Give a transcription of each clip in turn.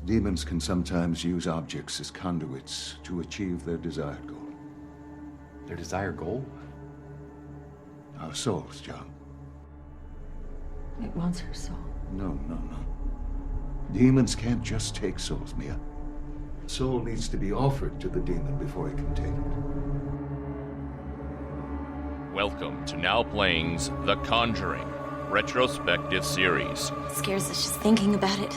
Demons can sometimes use objects as conduits to achieve their desired goal. Their desired goal? Our souls, John. It wants her soul. No. Demons can't just take souls, Mia. Soul needs to be offered to the demon before it can take it. Welcome to Now Playing's The Conjuring retrospective series. It scares us just thinking about it.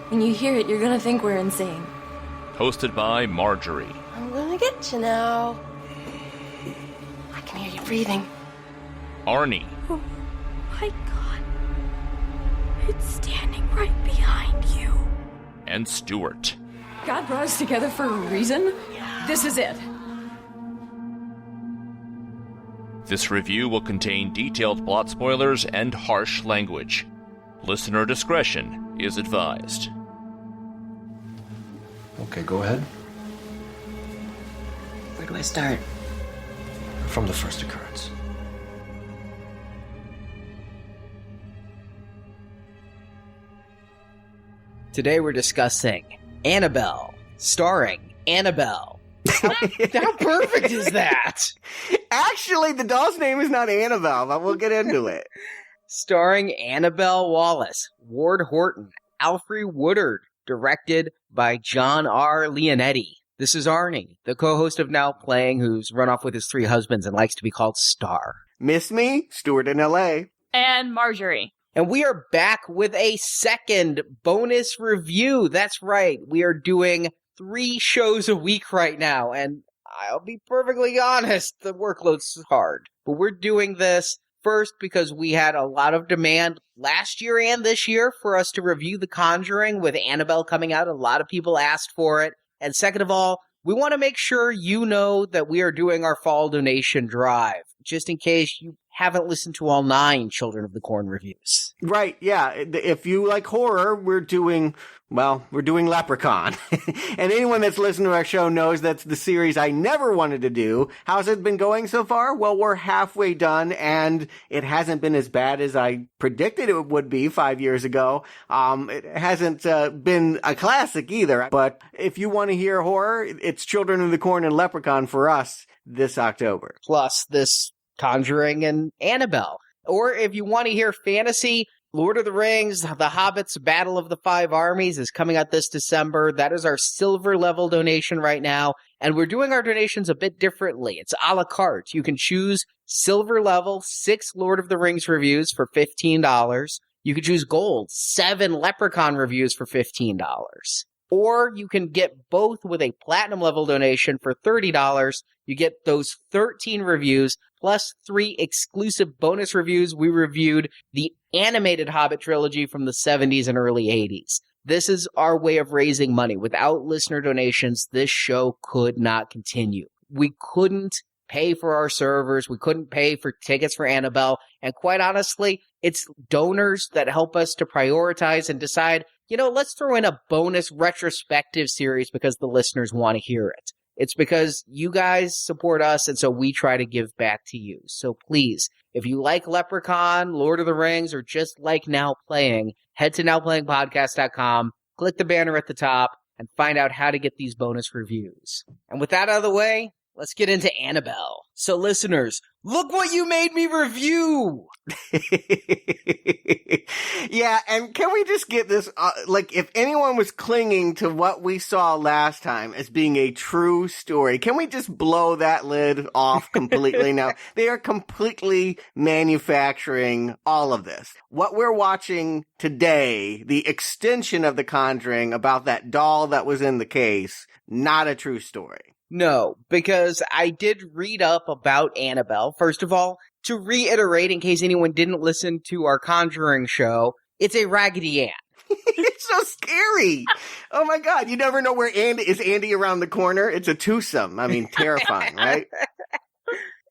When you hear it, you're gonna think we're insane. Hosted by Marjorie. I'm gonna get you now. I can hear you breathing. Arnie. Oh my God. It's standing right behind you. And Stuart. God brought us together for a reason. This is it. This review will contain detailed plot spoilers and harsh language. Listener discretion is advised. Okay, go ahead. Where do I start? From the first occurrence. Today we're discussing Annabelle, starring Annabelle. How perfect is that? Actually, the doll's name is not Annabelle, but we'll get into it. Starring Annabelle Wallace, Ward Horton, Alfre Woodard, directed by John R. Leonetti. This is Arnie, the co-host of Now Playing, who's run off with his 3 husbands and likes to be called Star. Miss me, Stuart in L.A. And Marjorie. And we are back with a second bonus review. That's right, we are doing 3 shows a week right now, and I'll be perfectly honest, the workload's hard. But we're doing this first because we had a lot of demand last year and this year for us to review The Conjuring with Annabelle coming out. A lot of people asked for it. And second of all, we want to make sure you know that we are doing our fall donation drive, just in case you haven't listened to all 9 Children of the Corn reviews. Right, yeah. If you like horror, we're doing Leprechaun. And anyone that's listened to our show knows that's the series I never wanted to do. How's it been going so far? Well, we're halfway done, and it hasn't been as bad as I predicted it would be 5 years ago. It hasn't been a classic either. But if you want to hear horror, it's Children of the Corn and Leprechaun for us this October. Plus this Conjuring and Annabelle. Or if you want to hear fantasy, Lord of the Rings, The Hobbit's Battle of the 5 Armies is coming out this December. That is our silver level donation right now. And we're doing our donations a bit differently. It's a la carte. You can choose silver level, 6 Lord of the Rings reviews for $15. You can choose gold, 7 Leprechaun reviews for $15. Or you can get both with a platinum level donation for $30. You get those 13 reviews plus 3 exclusive bonus reviews. We reviewed the animated Hobbit trilogy from the 70s and early 80s. This is our way of raising money. Without listener donations, this show could not continue. We couldn't pay for our servers. We couldn't pay for tickets for Annabelle. And quite honestly, it's donors that help us to prioritize and decide, let's throw in a bonus retrospective series because the listeners want to hear it. It's because you guys support us, and so we try to give back to you. So please, if you like Leprechaun, Lord of the Rings, or just like Now Playing, head to nowplayingpodcast.com, click the banner at the top, and find out how to get these bonus reviews. And with that out of the way, let's get into Annabelle. So listeners, look what you made me review! Yeah, and can we just get this, if anyone was clinging to what we saw last time as being a true story, can we just blow that lid off completely now? They are completely manufacturing all of this. What we're watching today, the extension of The Conjuring about that doll that was in the case, not a true story. No, because I did read up about Annabelle. First of all, to reiterate, in case anyone didn't listen to our Conjuring show, it's a Raggedy Ann. It's so scary. Oh my God. You never know where is Andy around the corner? It's a twosome. I mean, terrifying, right?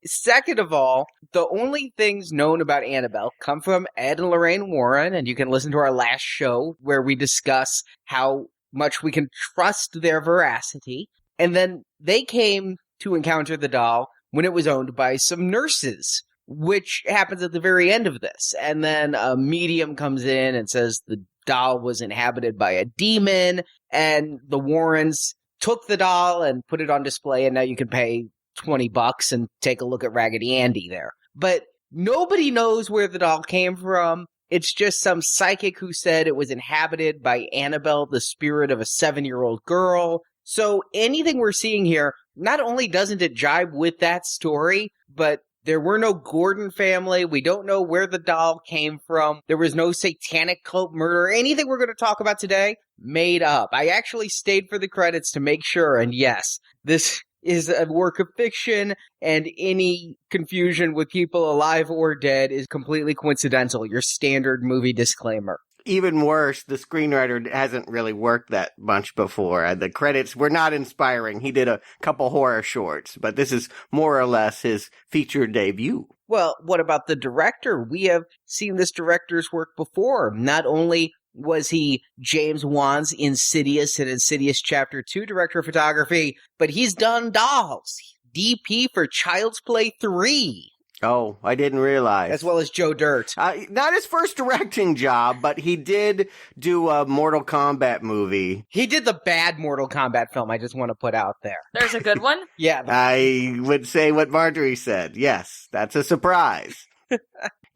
Second of all, the only things known about Annabelle come from Ed and Lorraine Warren, and you can listen to our last show where we discuss how much we can trust their veracity. And then they came to encounter the doll when it was owned by some nurses, which happens at the very end of this. And then a medium comes in and says the doll was inhabited by a demon, and the Warrens took the doll and put it on display, and now you can pay $20 and take a look at Raggedy Andy there. But nobody knows where the doll came from. It's just some psychic who said it was inhabited by Annabelle, the spirit of a 7-year-old girl. So anything we're seeing here, not only doesn't it jibe with that story, but there were no Gordon family. We don't know where the doll came from. There was no satanic cult murder. Anything we're going to talk about today, made up. I actually stayed for the credits to make sure. And yes, this is a work of fiction, and any confusion with people alive or dead is completely coincidental. Your standard movie disclaimer. Even worse, the screenwriter hasn't really worked that much before. The credits were not inspiring. He did a couple horror shorts, but this is more or less his feature debut. Well, what about the director? We have seen this director's work before. Not only was he James Wan's Insidious and Insidious Chapter 2 director of photography, but he's done dolls. DP for Child's Play 3. Oh, I didn't realize. As well as Joe Dirt. Not his first directing job, but he did do a Mortal Kombat movie. He did the bad Mortal Kombat film, I just want to put out there. There's a good one? Yeah. I would say what Marjorie said. Yes, that's a surprise.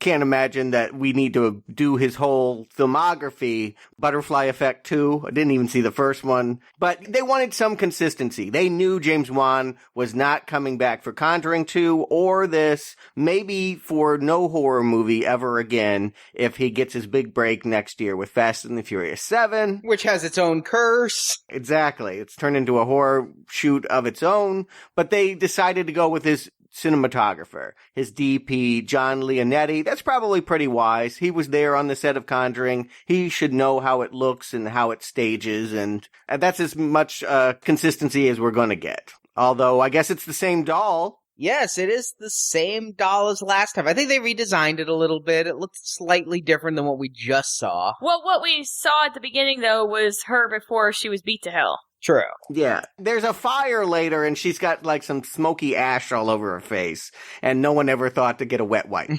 Can't imagine that we need to do his whole filmography. Butterfly Effect 2, I didn't even see the first one. But they wanted some consistency. They knew James Wan was not coming back for Conjuring 2 or this, maybe for no horror movie ever again if he gets his big break next year with Fast and the Furious 7. Which has its own curse. Exactly. It's turned into a horror shoot of its own. But they decided to go with his cinematographer, his DP, John Leonetti. That's probably pretty wise. He was there on the set of Conjuring. He should know how it looks and how it stages, and that's as much consistency as we're going to get. Although, I guess it's the same doll. Yes, it is the same doll as last time. I think they redesigned it a little bit. It looks slightly different than what we just saw. Well, what we saw at the beginning, though, was her before she was beat to hell. True. Yeah. There's a fire later, and she's got, like, some smoky ash all over her face, and no one ever thought to get a wet wipe.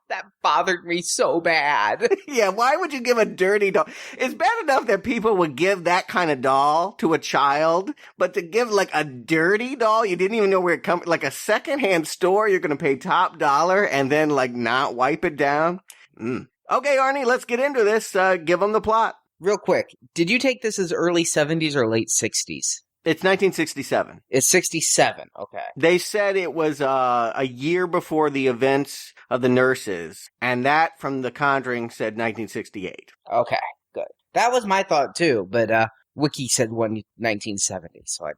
That bothered me so bad. Yeah, why would you give a dirty doll? It's bad enough that people would give that kind of doll to a child, but to give, like, a dirty doll, you didn't even know where it comes, like a secondhand store, you're gonna pay top dollar, and then, like, not wipe it down? Okay, Arnie, let's get into this. Give them the plot. Real quick, did you take this as early 70s or late 60s? It's 1967. It's 67, okay. They said it was a year before the events of the nurses, and that from The Conjuring said 1968. Okay, good. That was my thought too, but Wiki said 1970, so I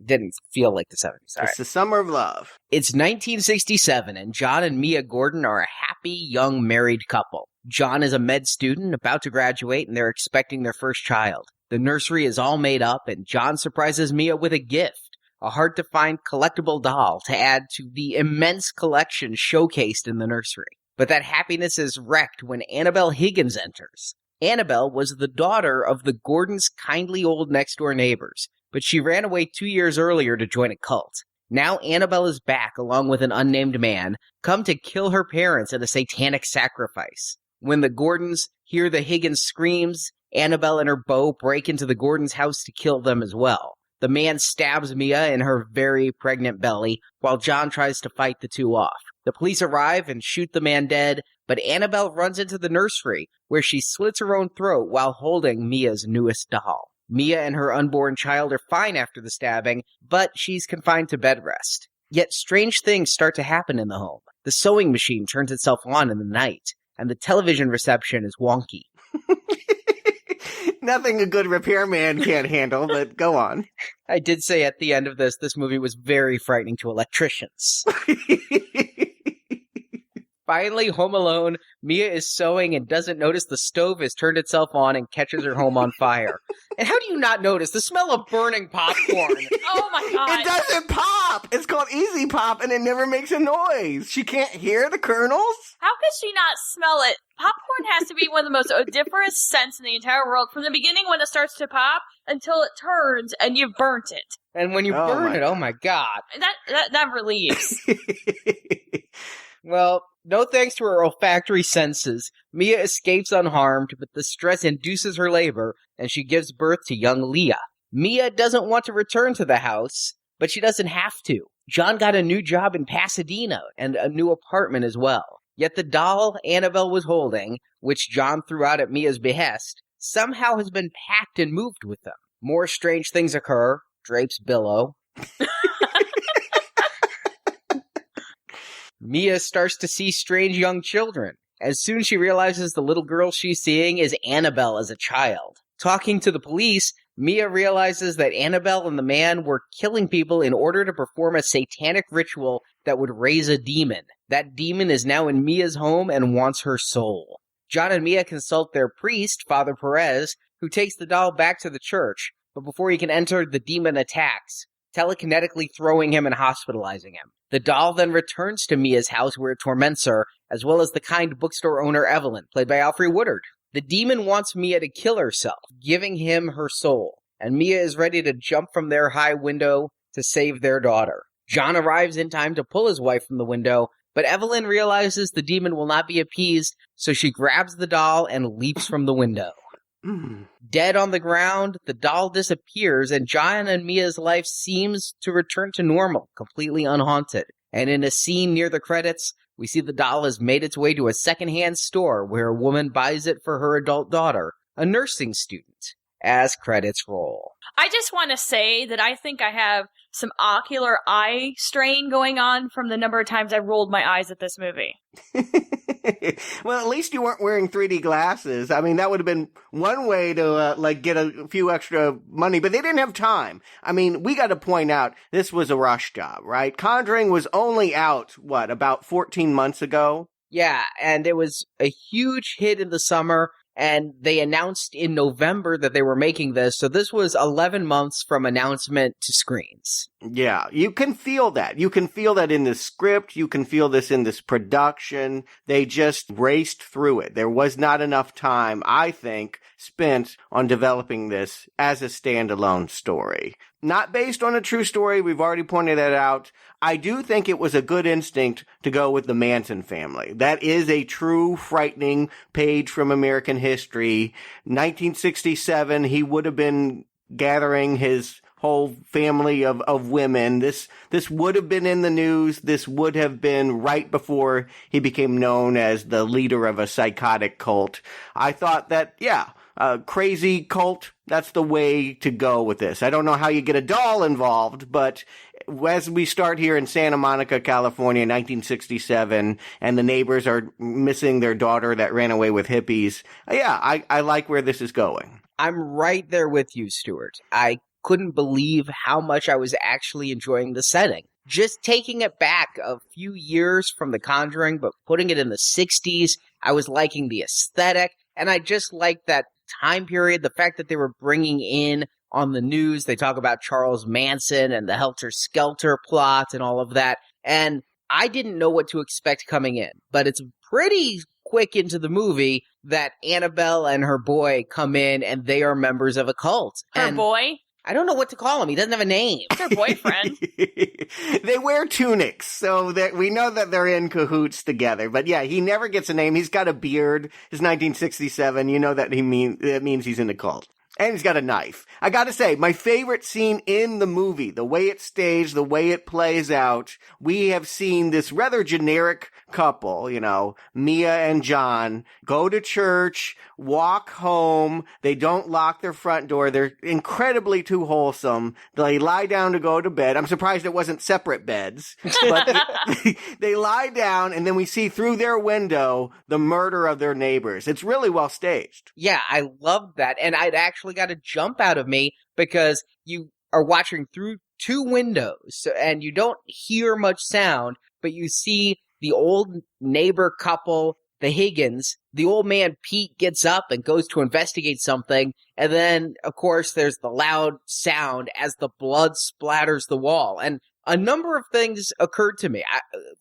didn't feel like the 70s. All right. It's the summer of love. It's 1967, and John and Mia Gordon are a happy young married couple. John is a med student about to graduate, and they're expecting their first child. The nursery is all made up, and John surprises Mia with a gift, a hard-to-find collectible doll to add to the immense collection showcased in the nursery. But that happiness is wrecked when Annabelle Higgins enters. Annabelle was the daughter of the Gordons' kindly old next-door neighbors, but she ran away 2 years earlier to join a cult. Now Annabelle is back, along with an unnamed man, come to kill her parents in a satanic sacrifice. When the Gordons hear the Higgins screams, Annabelle and her beau break into the Gordons' house to kill them as well. The man stabs Mia in her very pregnant belly, while John tries to fight the two off. The police arrive and shoot the man dead, but Annabelle runs into the nursery, where she slits her own throat while holding Mia's newest doll. Mia and her unborn child are fine after the stabbing, but she's confined to bed rest. Yet strange things start to happen in the home. The sewing machine turns itself on in the night, and the television reception is wonky. Nothing a good repairman can't handle, but go on. I did say at the end of this movie was very frightening to electricians. Finally, home alone, Mia is sewing and doesn't notice the stove has turned itself on and catches her home on fire. And how do you not notice the smell of burning popcorn? Oh my god. It doesn't pop! It's called Easy Pop, and it never makes a noise. She can't hear the kernels? How could she not smell it? Popcorn has to be one of the most odoriferous scents in the entire world, from the beginning when it starts to pop until it turns and you've burnt it. And when you burn it, oh my god. That never leaves. Well, no thanks to her olfactory senses, Mia escapes unharmed, but the stress induces her labor, and she gives birth to young Leah. Mia doesn't want to return to the house, but she doesn't have to. John got a new job in Pasadena and a new apartment as well. Yet the doll Annabelle was holding, which John threw out at Mia's behest, somehow has been packed and moved with them. More strange things occur. Drapes billow. Mia starts to see strange young children. As soon as she realizes the little girl she's seeing is Annabelle as a child. Talking to the police, Mia realizes that Annabelle and the man were killing people in order to perform a satanic ritual that would raise a demon. That demon is now in Mia's home and wants her soul. John and Mia consult their priest, Father Perez, who takes the doll back to the church, but before he can enter, the demon attacks, telekinetically throwing him and hospitalizing him. The doll then returns to Mia's house where it torments her, as well as the kind bookstore owner Evelyn, played by Alfre Woodard. The demon wants Mia to kill herself, giving him her soul, and Mia is ready to jump from their high window to save their daughter. John arrives in time to pull his wife from the window, but Evelyn realizes the demon will not be appeased, so she grabs the doll and leaps from the window. Dead on the ground, the doll disappears, and John and Mia's life seems to return to normal, completely unhaunted. And in a scene near the credits, we see the doll has made its way to a secondhand store where a woman buys it for her adult daughter, a nursing student, as credits roll. I just want to say that I think I have some ocular eye strain going on from the number of times I rolled my eyes at this movie. Well, at least you weren't wearing 3D glasses. I mean, that would have been one way to, get a few extra money, but they didn't have time. I mean, we got to point out, this was a rush job, right? Conjuring was only out, about 14 months ago? Yeah, and it was a huge hit in the summer, and they announced in November that they were making this, so this was 11 months from announcement to screens. Yeah, you can feel that. You can feel that in the script. You can feel this in this production. They just raced through it. There was not enough time, I think, spent on developing this as a standalone story. Not based on a true story. We've already pointed that out. I do think it was a good instinct to go with the Manson family. That is a true frightening page from American history. 1967, he would have been gathering his whole family of women. This would have been in the news. This would have been right before he became known as the leader of a psychotic cult. I thought that, crazy cult, that's the way to go with this. I don't know how you get a doll involved, but as we start here in Santa Monica, California, 1967, and the neighbors are missing their daughter that ran away with hippies, I like where this is going. I'm right there with you, Stuart. I couldn't believe how much I was actually enjoying the setting. Just taking it back a few years from The Conjuring, but putting it in the 60s, I was liking the aesthetic, and I just liked that time period, the fact that they were bringing in on the news, they talk about Charles Manson and the Helter Skelter plot and all of that, and I didn't know what to expect coming in, but it's pretty quick into the movie that Annabelle and her boy come in and they are members of a cult. Her boy? I don't know what to call him. He doesn't have a name. It's her boyfriend. They wear tunics, so that we know that they're in cahoots together. But yeah, he never gets a name. He's got a beard. It's 1967. You know that that means he's in a cult. And he's got a knife. I gotta say, my favorite scene in the movie, the way it's staged, the way it plays out, we have seen this rather generic couple, Mia and John, go to church, walk home, they don't lock their front door, they're incredibly too wholesome, they lie down to go to bed. I'm surprised it wasn't separate beds, but they lie down, and then we see through their window the murder of their neighbors. It's really well staged. Yeah, I loved that, and I'd actually got a jump out of me because you are watching through two windows, and you don't hear much sound, but you see the old neighbor couple, the Higgins. The old man, Pete, gets up and goes to investigate something, and then, of course, there's the loud sound as the blood splatters the wall, and a number of things occurred to me.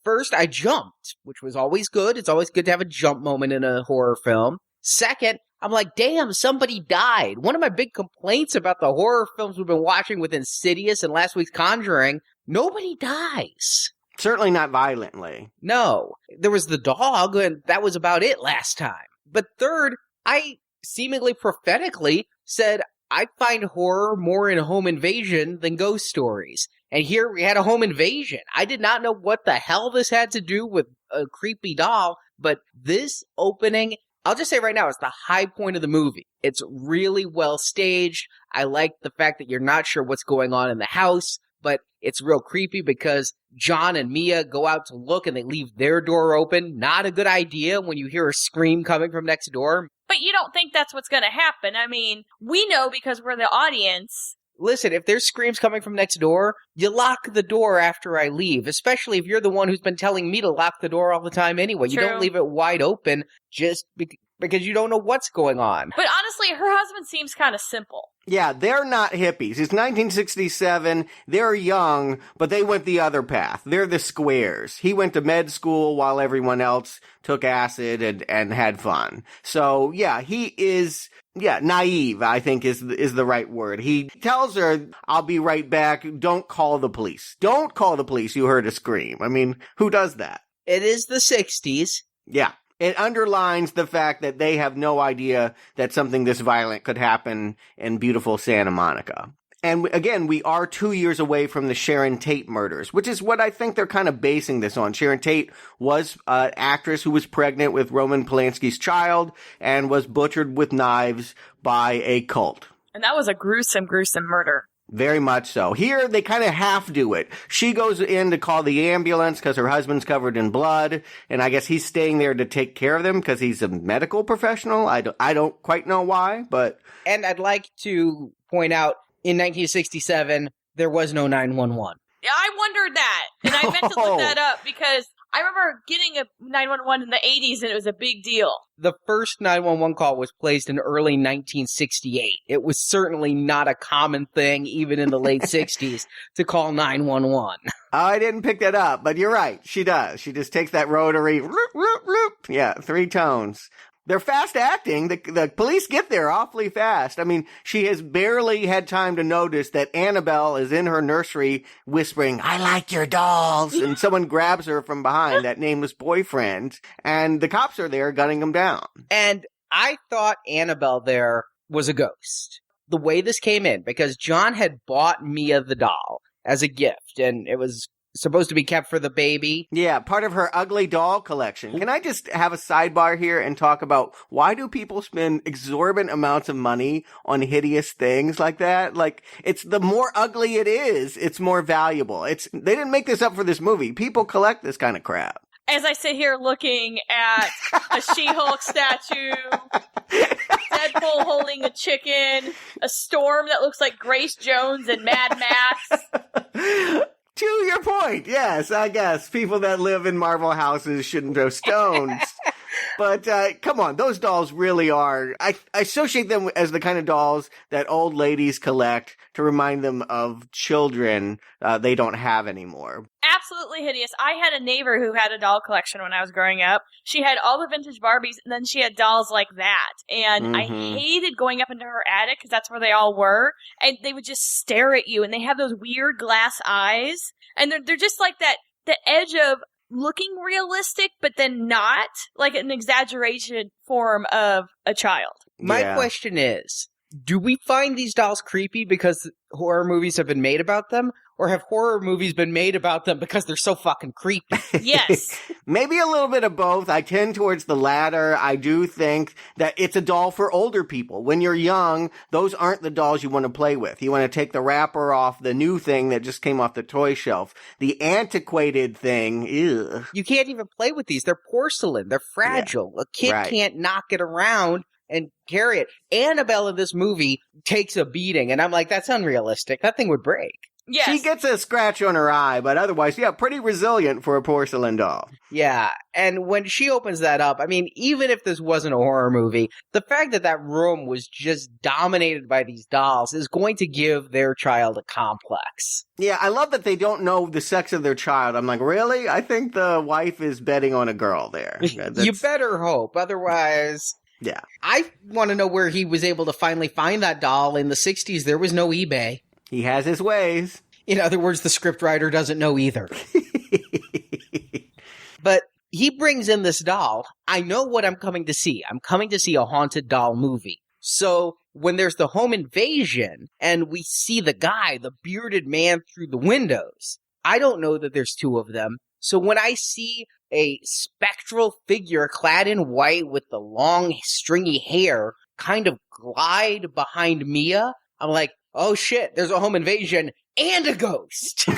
First, I jumped, which was always good. It's always good to have a jump moment in a horror film. Second, I'm like, damn, somebody died. One of my big complaints about the horror films we've been watching with Insidious and last week's Conjuring, nobody dies. Certainly not violently. No. There was the dog, and that was about it last time. But third, I seemingly prophetically said I find horror more in home invasion than ghost stories. And here we had a home invasion. I did not know what the hell this had to do with a creepy doll, but this opening, I'll just say right now, it's the high point of the movie. It's really well staged. I like the fact that you're not sure what's going on in the house, but it's real creepy because John and Mia go out to look and they leave their door open. Not a good idea when you hear a scream coming from next door. But you don't think that's what's going to happen. I mean, we know because we're the audience. Listen, if there's screams coming from next door, you lock the door after I leave, especially if you're the one who's been telling me to lock the door all the time anyway. True. You don't leave it wide open just because you don't know what's going on. But honestly, her husband seems kind of simple. Yeah, they're not hippies. It's 1967. They're young, but they went the other path. They're the squares. He went to med school while everyone else took acid and had fun. So, yeah, he is... Yeah, naive, I think is the right word. He tells her, I'll be right back. Don't call the police. Don't call the police. You heard a scream. I mean, who does that? It is the 60s. Yeah. It underlines the fact that they have no idea that something this violent could happen in beautiful Santa Monica. And again, we are 2 years away from the Sharon Tate murders, which is what I think they're kind of basing this on. Sharon Tate was an actress who was pregnant with Roman Polanski's child and was butchered with knives by a cult. And that was a gruesome, gruesome murder. Very much so. Here, they kind of half do it. She goes in to call the ambulance because her husband's covered in blood, and I guess he's staying there to take care of them because he's a medical professional. I don't quite know why, but... And I'd like to point out, in 1967, there was no 911. Yeah, I wondered that. And I meant to look that up because I remember getting a 911 in the 80s and it was a big deal. The first 911 call was placed in early 1968. It was certainly not a common thing, even in the late 60s, to call 911. I didn't pick that up, but you're right. She does. She just takes that rotary, whoop, whoop, whoop. Yeah, 3 tones. They're fast acting. The police get there awfully fast. I mean, she has barely had time to notice that Annabelle is in her nursery whispering, I like your dolls. And someone grabs her from behind, that nameless boyfriend. And the cops are there gunning them down. And I thought Annabelle there was a ghost. The way this came in, because John had bought Mia the doll as a gift, and it was supposed to be kept for the baby. Yeah, part of her ugly doll collection. Can I just have a sidebar here and talk about why do people spend exorbitant amounts of money on hideous things like that? Like, it's the more ugly it is, it's more valuable. They didn't make this up for this movie. People collect this kind of crap. As I sit here looking at a She-Hulk statue, Deadpool holding a chicken, a storm that looks like Grace Jones and Mad Max. To your point, yes, I guess people that live in Marvel houses shouldn't throw stones. But come on, those dolls really are. I associate them as the kind of dolls that old ladies collect to remind them of children they don't have anymore. Absolutely hideous. I had a neighbor who had a doll collection when I was growing up. She had all the vintage Barbies, and then she had dolls like that. And I hated going up into her attic because that's where they all were. And they would just stare at you, and they have those weird glass eyes. And they're just like that, the edge of looking realistic, but then not, like an exaggeration form of a child. My question is, do we find these dolls creepy because horror movies have been made about them? Or have horror movies been made about them because they're so fucking creepy? Yes. Maybe a little bit of both. I tend towards the latter. I do think that it's a doll for older people. When you're young, those aren't the dolls you want to play with. You want to take the wrapper off the new thing that just came off the toy shelf. The antiquated thing, ew. You can't even play with these. They're porcelain. They're fragile. Yeah. A kid can't knock it around and carry it. Annabelle in this movie takes a beating, and I'm like, that's unrealistic. That thing would break. Yes. She gets a scratch on her eye, but otherwise, yeah, pretty resilient for a porcelain doll. Yeah, and when she opens that up, I mean, even if this wasn't a horror movie, the fact that that room was just dominated by these dolls is going to give their child a complex. Yeah, I love that they don't know the sex of their child. I'm like, really? I think the wife is betting on a girl there. You better hope, otherwise... Yeah. I want to know where he was able to finally find that doll. In the 60s, there was no eBay. He has his ways. In other words, the scriptwriter doesn't know either. But he brings in this doll. I know what I'm coming to see. I'm coming to see a haunted doll movie. So when there's the home invasion and we see the guy, the bearded man through the windows, I don't know that there's two of them. So when I see a spectral figure clad in white with the long stringy hair kind of glide behind Mia, I'm like, oh shit, there's a home invasion and a ghost.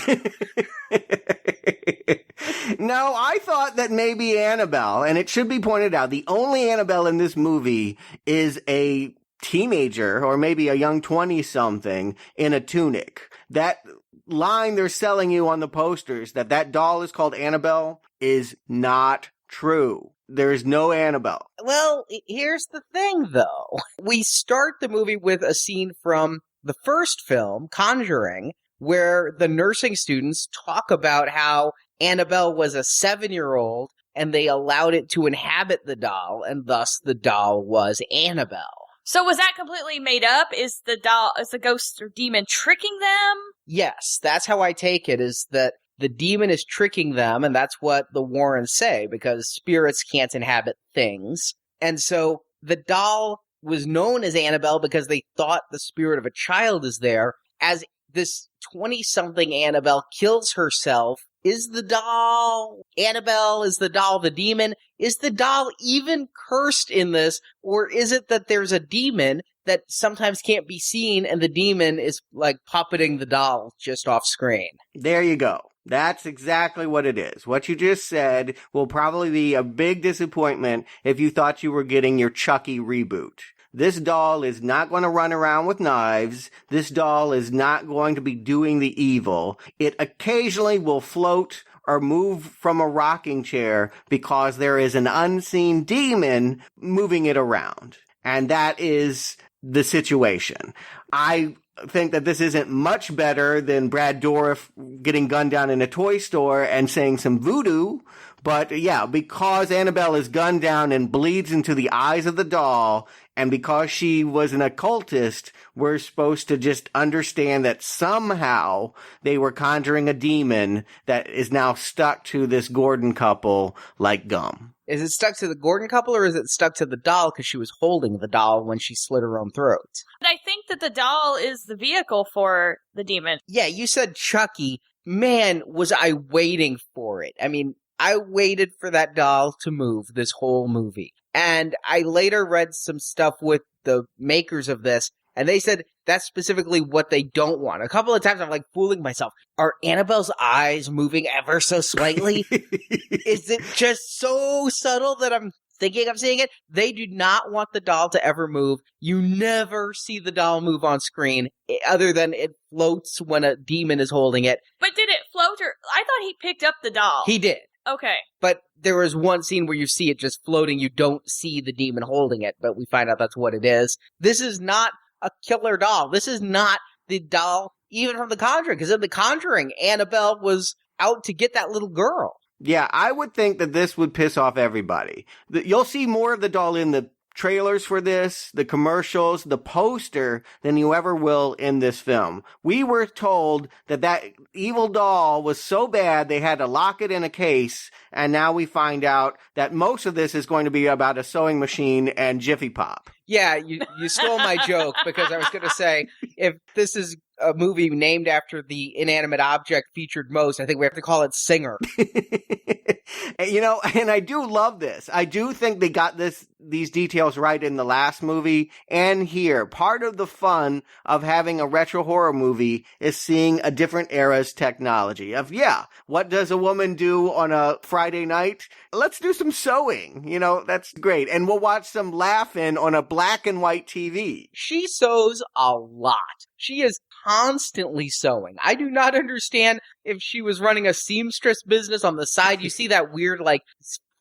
No, I thought that maybe Annabelle, and it should be pointed out, the only Annabelle in this movie is a teenager or maybe a young 20-something in a tunic. That line they're selling you on the posters, that doll is called Annabelle, is not true. There is no Annabelle. Well, here's the thing, though. We start the movie with a scene from the first film, Conjuring, where the nursing students talk about how Annabelle was a 7-year-old and they allowed it to inhabit the doll, and thus the doll was Annabelle. So was that completely made up? Is the ghost or demon tricking them? Yes, that's how I take it, is that the demon is tricking them, and that's what the Warrens say, because spirits can't inhabit things. And so the doll was known as Annabelle because they thought the spirit of a child is there. As this 20-something Annabelle kills herself, is the doll Annabelle? Is the doll the demon? Is the doll even cursed in this? Or is it that there's a demon that sometimes can't be seen and the demon is like puppeting the doll just off screen? There you go. That's exactly what it is. What you just said will probably be a big disappointment if you thought you were getting your Chucky reboot. This doll is not going to run around with knives. This doll is not going to be doing the evil. It occasionally will float or move from a rocking chair because there is an unseen demon moving it around. And that is the situation. I think that this isn't much better than Brad Dourif getting gunned down in a toy store and saying some voodoo. But yeah, because Annabelle is gunned down and bleeds into the eyes of the doll, and because she was an occultist, we're supposed to just understand that somehow they were conjuring a demon that is now stuck to this Gordon couple like gum. Is it stuck to the Gordon couple, or is it stuck to the doll because she was holding the doll when she slit her own throat? I think that the doll is the vehicle for the demon. Yeah, you said Chucky. Man, was I waiting for it. I mean, I waited for that doll to move this whole movie. And I later read some stuff with the makers of this, and they said that's specifically what they don't want. A couple of times I'm like fooling myself. Are Annabelle's eyes moving ever so slightly? Is it just so subtle that I'm thinking I'm seeing it? They do not want the doll to ever move. You never see the doll move on screen other than it floats when a demon is holding it. But did it float, or I thought he picked up the doll. He did. Okay. But there was one scene where you see it just floating. You don't see the demon holding it, but we find out that's what it is. This is not a killer doll. This is not the doll even from The Conjuring, because in The Conjuring, Annabelle was out to get that little girl. Yeah, I would think that this would piss off everybody. You'll see more of the doll in the trailers for this, the commercials, the poster than you ever will in this film. We were told that evil doll was so bad they had to lock it in a case, and now we find out that most of this is going to be about a sewing machine and Jiffy Pop. Yeah, you stole my joke, because I was going to say, if this is a movie named after the inanimate object featured most, I think we have to call it Singer. You know, and I do love this. I do think they got these details right in the last movie and here. Part of the fun of having a retro horror movie is seeing a different era's technology. What does a woman do on a Friday night? Let's do some sewing. You know, that's great. And we'll watch some laughing on a black and white TV. She sews a lot. She is constantly sewing. I do not understand if she was running a seamstress business on the side. You see that weird, like,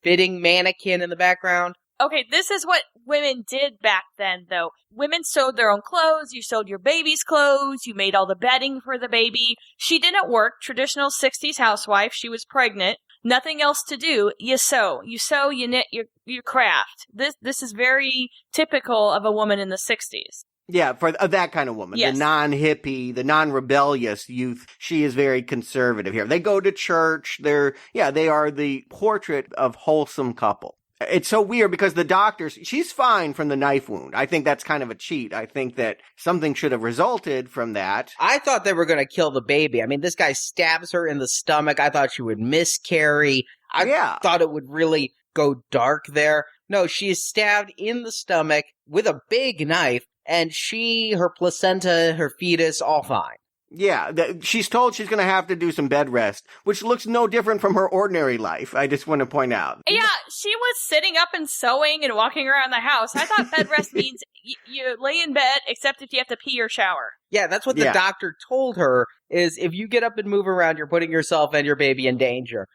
fitting mannequin in the background? Okay, this is what women did back then, though. Women sewed their own clothes, you sewed your baby's clothes, you made all the bedding for the baby. She didn't work, traditional 60s housewife, she was pregnant. Nothing else to do, you sew, you knit, you craft. This is very typical of a woman in the 60s. Yeah, for that kind of woman, Yes. the non-hippie, the non-rebellious youth, she is very conservative here. They go to church. They are the portrait of wholesome couple. It's so weird because the doctors, she's fine from the knife wound. I think that's kind of a cheat. I think that something should have resulted from that. I thought they were going to kill the baby. I mean, this guy stabs her in the stomach. I thought she would miscarry. I thought it would really go dark there. No, she is stabbed in the stomach with a big knife, and her placenta, her fetus, all fine. Yeah, she's told she's going to have to do some bed rest, which looks no different from her ordinary life, I just want to point out. Yeah, she was sitting up and sewing and walking around the house. I thought bed rest means you lay in bed, except if you have to pee or shower. Yeah, that's what the doctor told her, is if you get up and move around, you're putting yourself and your baby in danger.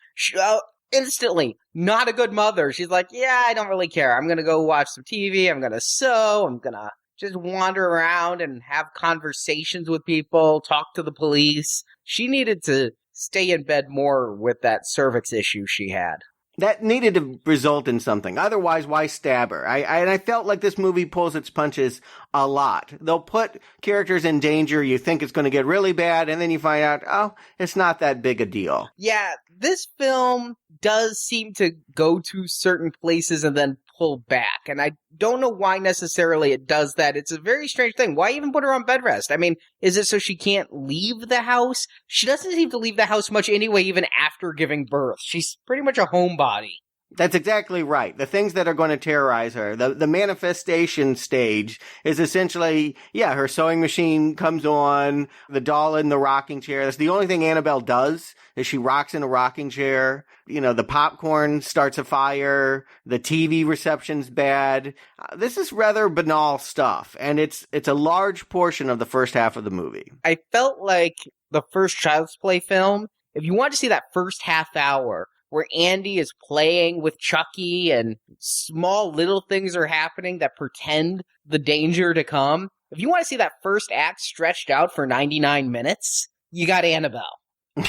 Instantly, not a good mother. She's like, yeah, I don't really care. I'm going to go watch some TV. I'm going to sew. I'm going to just wander around and have conversations with people, talk to the police. She needed to stay in bed more with that cervix issue she had. That needed to result in something. Otherwise, why stab her? I felt like this movie pulls its punches a lot. They'll put characters in danger. You think it's going to get really bad, and then you find out, oh, it's not that big a deal. Yeah, this film does seem to go to certain places and then pull back. And I don't know why necessarily it does that. It's a very strange thing. Why even put her on bed rest? I mean, is it so she can't leave the house? She doesn't seem to leave the house much anyway, even after giving birth. She's pretty much a homebody. That's exactly right. The things that are going to terrorize her, the manifestation stage is essentially, her sewing machine comes on, the doll in the rocking chair. That's the only thing Annabelle does, is she rocks in a rocking chair. The popcorn starts a fire, the TV reception's bad. This is rather banal stuff, and it's a large portion of the first half of the movie. I felt like the first Child's Play film, if you want to see that first half hour, where Andy is playing with Chucky and small little things are happening that pretend the danger to come. If you want to see that first act stretched out for 99 minutes, you got Annabelle.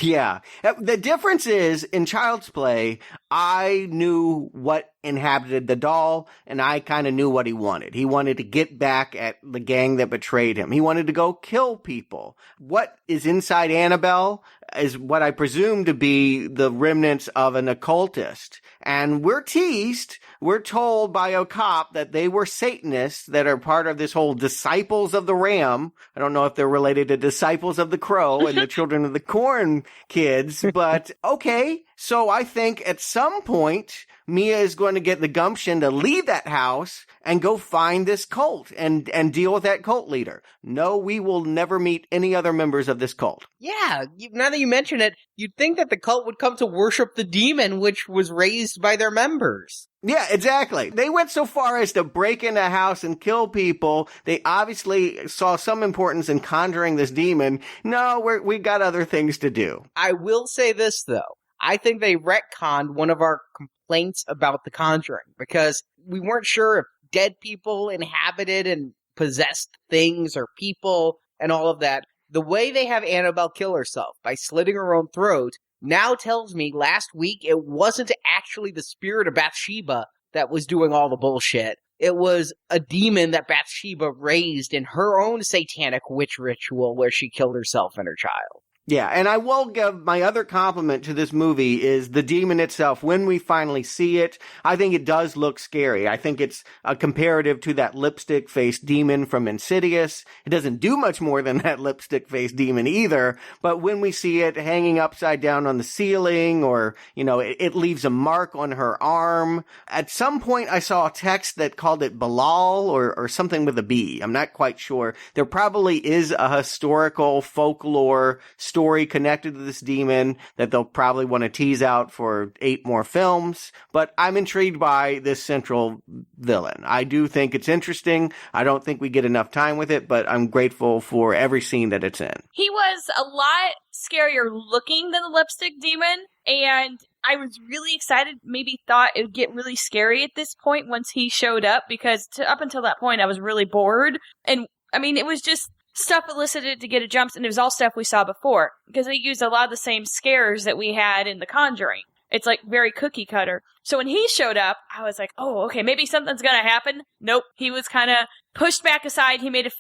Yeah. The difference is, in Child's Play, I knew what inhabited the doll, and I kind of knew what he wanted. He wanted to get back at the gang that betrayed him. He wanted to go kill people. What is inside Annabelle is what I presume to be the remnants of an occultist. And we're teased, we're told by a cop that they were Satanists that are part of this whole Disciples of the Ram. I don't know if they're related to Disciples of the Crow and the Children of the Corn kids, but okay. So I think at some point, Mia is going to get the gumption to leave that house and go find this cult and deal with that cult leader. No, we will never meet any other members of this cult. Yeah, now that you mention it, you'd think that the cult would come to worship the demon, which was raised by their members. Yeah, exactly. They went so far as to break into a house and kill people. They obviously saw some importance in conjuring this demon. No, we got other things to do. I will say this, though. I think they retconned one of our complaints about The Conjuring, because we weren't sure if dead people inhabited and possessed things or people and all of that. The way they have Annabelle kill herself by slitting her own throat now tells me last week it wasn't actually the spirit of Bathsheba that was doing all the bullshit. It was a demon that Bathsheba raised in her own satanic witch ritual where she killed herself and her child. Yeah, and I will give my other compliment to this movie is the demon itself. When we finally see it, I think it does look scary. I think it's a comparative to that lipstick-faced demon from Insidious. It doesn't do much more than that lipstick-faced demon either, but when we see it hanging upside down on the ceiling, or, it leaves a mark on her arm. At some point I saw a text that called it Balal or something with a B. I'm not quite sure. There probably is a historical folklore story connected to this demon that they'll probably want to tease out for 8 more films, but I'm intrigued by this central villain. I do think it's interesting. I don't think we get enough time with it, but I'm grateful for every scene that it's in. He was a lot scarier looking than the lipstick demon, and I was really excited, maybe thought it would get really scary at this point once he showed up, because up until that point I was really bored, and I mean, it was just stuff elicited to get a jumps, and it was all stuff we saw before, because they used a lot of the same scares that we had in The Conjuring. It's like very cookie cutter. So when he showed up, I was like, oh, okay, maybe something's going to happen. Nope. He was kind of pushed back aside. He made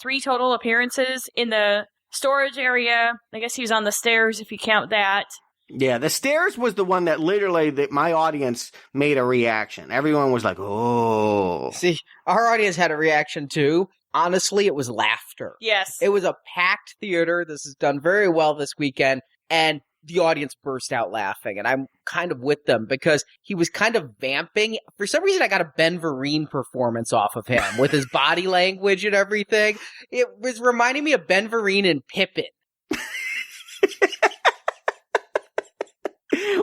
3 total appearances in the storage area. I guess he was on the stairs if you count that. Yeah, the stairs was the one that literally my audience made a reaction. Everyone was like, oh. See, our audience had a reaction too. Honestly, it was laughter. Yes. It was a packed theater. This is done very well this weekend. And the audience burst out laughing. And I'm kind of with them because he was kind of vamping. For some reason, I got a Ben Vereen performance off of him with his body language and everything. It was reminding me of Ben Vereen and Pippin.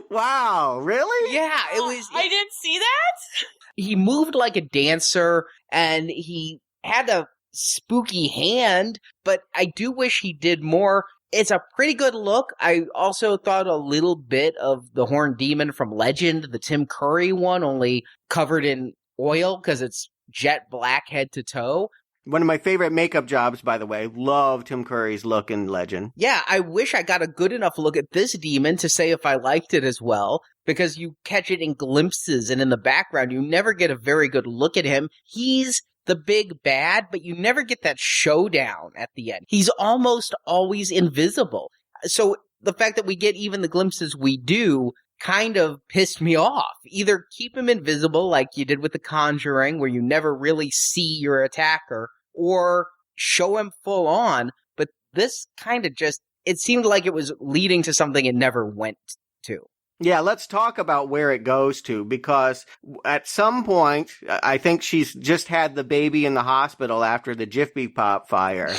Wow, really? Yeah, it was. I didn't see that. He moved like a dancer, and he had a spooky hand, but I do wish he did more. It's a pretty good look. I also thought a little bit of the Horned Demon from Legend, the Tim Curry one, only covered in oil because it's jet black head to toe. One of my favorite makeup jobs, by the way. Love Tim Curry's look in Legend. Yeah, I wish I got a good enough look at this demon to say if I liked it as well, because you catch it in glimpses and in the background. You never get a very good look at him. He's the big bad, but you never get that showdown at the end. He's almost always invisible. So the fact that we get even the glimpses we do kind of pissed me off. Either keep him invisible like you did with The Conjuring, where you never really see your attacker, or show him full on. But this kind of just, it seemed like it was leading to something it never went to. Yeah, let's talk about where it goes to, because at some point, I think she's just had the baby in the hospital after the Jiffy Pop fire.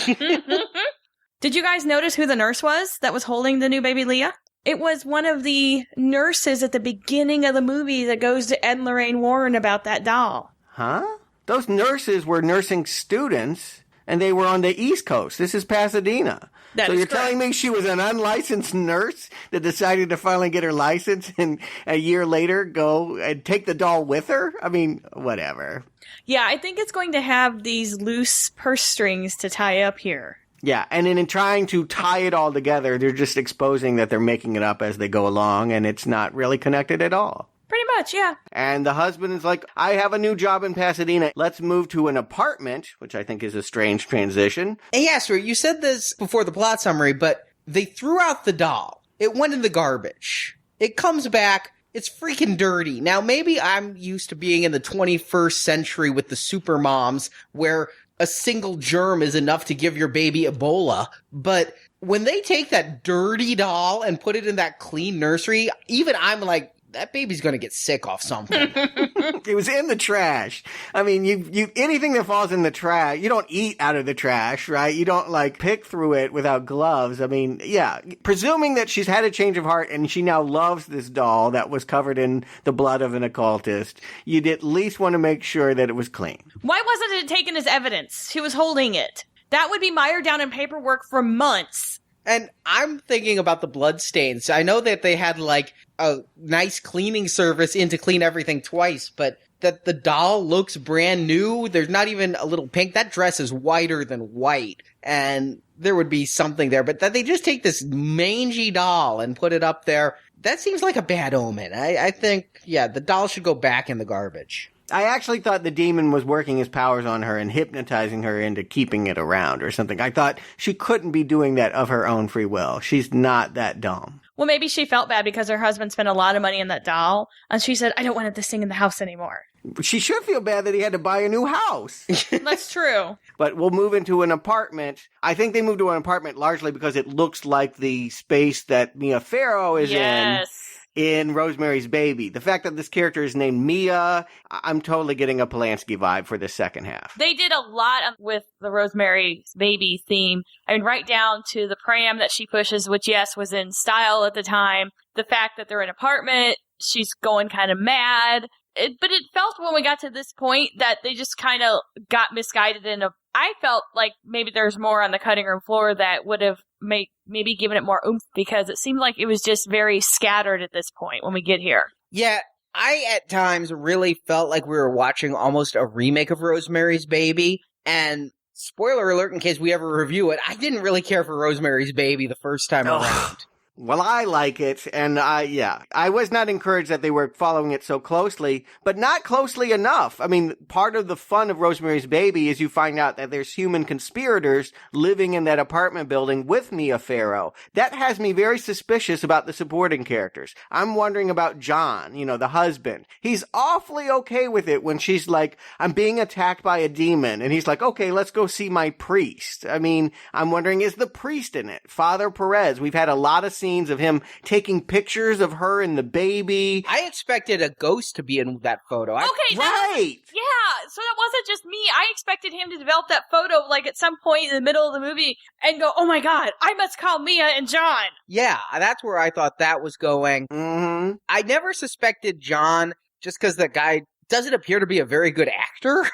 Did you guys notice who the nurse was that was holding the new baby Leah? It was one of the nurses at the beginning of the movie that goes to Ed and Lorraine Warren about that doll. Huh? Those nurses were nursing students, and they were on the East Coast. This is Pasadena. So you're telling me she was an unlicensed nurse that decided to finally get her license and a year later go and take the doll with her? I mean, whatever. Yeah, I think it's going to have these loose purse strings to tie up here. Yeah, and in trying to tie it all together, they're just exposing that they're making it up as they go along, and it's not really connected at all. Pretty much, yeah. And the husband is like, I have a new job in Pasadena. Let's move to an apartment, which I think is a strange transition. And yeah, sir, you said this before the plot summary, but they threw out the doll. It went in the garbage. It comes back. It's freaking dirty. Now, maybe I'm used to being in the 21st century with the super moms where a single germ is enough to give your baby Ebola, but when they take that dirty doll and put it in that clean nursery, even I'm like, that baby's gonna get sick off something. It was in the trash. I mean, you anything that falls in the trash, you don't eat out of the trash, right? You don't like pick through it without gloves. I mean, yeah, presuming that she's had a change of heart and she now loves this doll that was covered in the blood of an occultist, you'd at least want to make sure that it was clean. Why wasn't it taken as evidence? She was holding it. That would be mired down in paperwork for months. And I'm thinking about the blood stains. I know that they had like a nice cleaning service in to clean everything twice, but that the doll looks brand new. There's not even a little pink. That dress is whiter than white. And there would be something there. But that they just take this mangy doll and put it up there, that seems like a bad omen. I think, yeah, the doll should go back in the garbage. I actually thought the demon was working his powers on her and hypnotizing her into keeping it around or something. I thought she couldn't be doing that of her own free will. She's not that dumb. Well, maybe she felt bad because her husband spent a lot of money on that doll, and she said, I don't want this thing in the house anymore. She should feel bad that he had to buy a new house. That's true. But we'll move into an apartment. I think they moved to an apartment largely because it looks like the space that Mia Farrow is in Rosemary's Baby. The fact that this character is named Mia, I'm totally getting a Polanski vibe for the second half. They did a lot with the Rosemary's Baby theme. I mean, right down to the pram that she pushes, which, yes, was in style at the time. The fact that they're in an apartment, she's going kind of mad. But it felt when we got to this point that they just kind of got misguided I felt like maybe there's more on the cutting room floor that would have maybe given it more oomph, because it seemed like it was just very scattered at this point when we get here. Yeah, I at times really felt like we were watching almost a remake of Rosemary's Baby, and spoiler alert in case we ever review it, I didn't really care for Rosemary's Baby the first time around. Well, I like it, and I was not encouraged that they were following it so closely, but not closely enough. I mean, part of the fun of Rosemary's Baby is you find out that there's human conspirators living in that apartment building with Mia Farrow. That has me very suspicious about the supporting characters. I'm wondering about John, the husband. He's awfully okay with it when she's like, I'm being attacked by a demon, and he's like, okay, let's go see my priest. I mean, I'm wondering, is the priest in it? Father Perez. We've had a lot of scenes of him taking pictures of her and the baby. I expected a ghost to be in that photo. Right. So that wasn't just me. I expected him to develop that photo like at some point in the middle of the movie and go, oh my God, I must call Mia and John. Yeah, that's where I thought that was going. Mm-hmm. I never suspected John just because that guy doesn't appear to be a very good actor.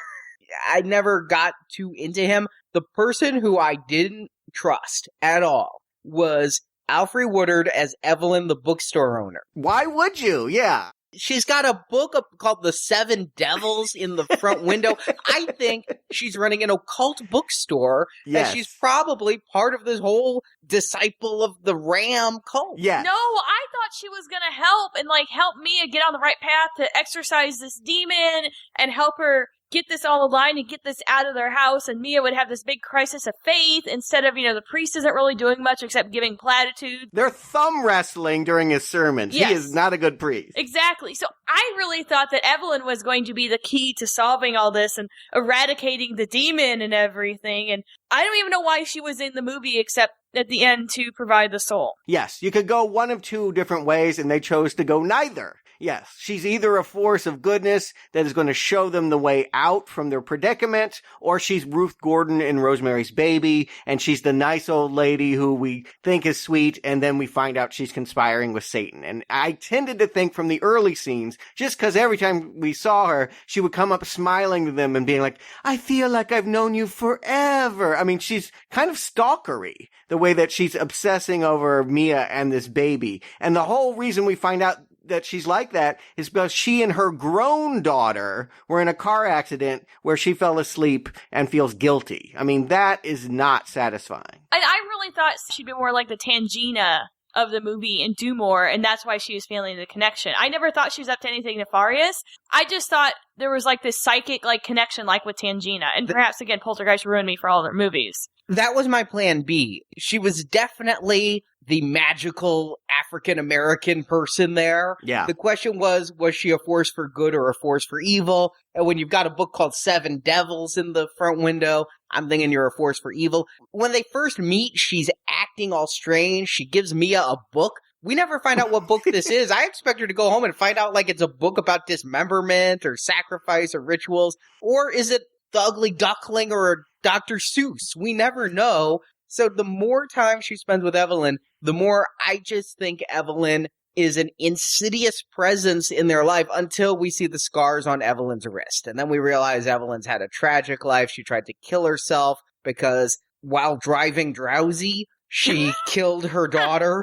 I never got too into him. The person who I didn't trust at all was Alfre Woodard as Evelyn, the bookstore owner. Why would you? Yeah. She's got a book called The Seven Devils in the front window. I think she's running an occult bookstore. Yes. And she's probably part of this whole disciple of the Ram cult. Yes. No, I thought she was going to help Mia get on the right path to exorcise this demon and help her get this all aligned and get this out of their house, and Mia would have this big crisis of faith instead of, the priest isn't really doing much except giving platitudes. They're thumb wrestling during his sermons. Yes. He is not a good priest. Exactly. So I really thought that Evelyn was going to be the key to solving all this and eradicating the demon and everything, and I don't even know why she was in the movie except at the end to provide the soul. Yes, you could go one of two different ways, and they chose to go neither. Yes, she's either a force of goodness that is going to show them the way out from their predicament, or she's Ruth Gordon in Rosemary's Baby, and she's the nice old lady who we think is sweet, and then we find out she's conspiring with Satan. And I tended to think from the early scenes, just because every time we saw her, she would come up smiling to them and being like, I feel like I've known you forever. I mean, she's kind of stalkery, the way that she's obsessing over Mia and this baby. And the whole reason we find out that she's like that is because she and her grown daughter were in a car accident where she fell asleep and feels guilty. I mean, that is not satisfying. And I really thought she'd be more like the Tangina of the movie and do more, and that's why she was feeling the connection. I never thought she was up to anything nefarious. I just thought there was this psychic connection with Tangina. And perhaps, again, Poltergeist ruined me for all their movies. That was my plan B. She was definitely the magical African-American person there. Yeah. The question was she a force for good or a force for evil? And when you've got a book called Seven Devils in the front window, I'm thinking you're a force for evil. When they first meet, she's acting all strange. She gives Mia a book. We never find out what book this is. I expect her to go home and find out it's a book about dismemberment or sacrifice or rituals. Or is it The Ugly Duckling or Dr. Seuss? We never know. So the more time she spends with Evelyn, the more I just think Evelyn is an insidious presence in their life until we see the scars on Evelyn's wrist. And then we realize Evelyn's had a tragic life. She tried to kill herself because while driving drowsy, she killed her daughter.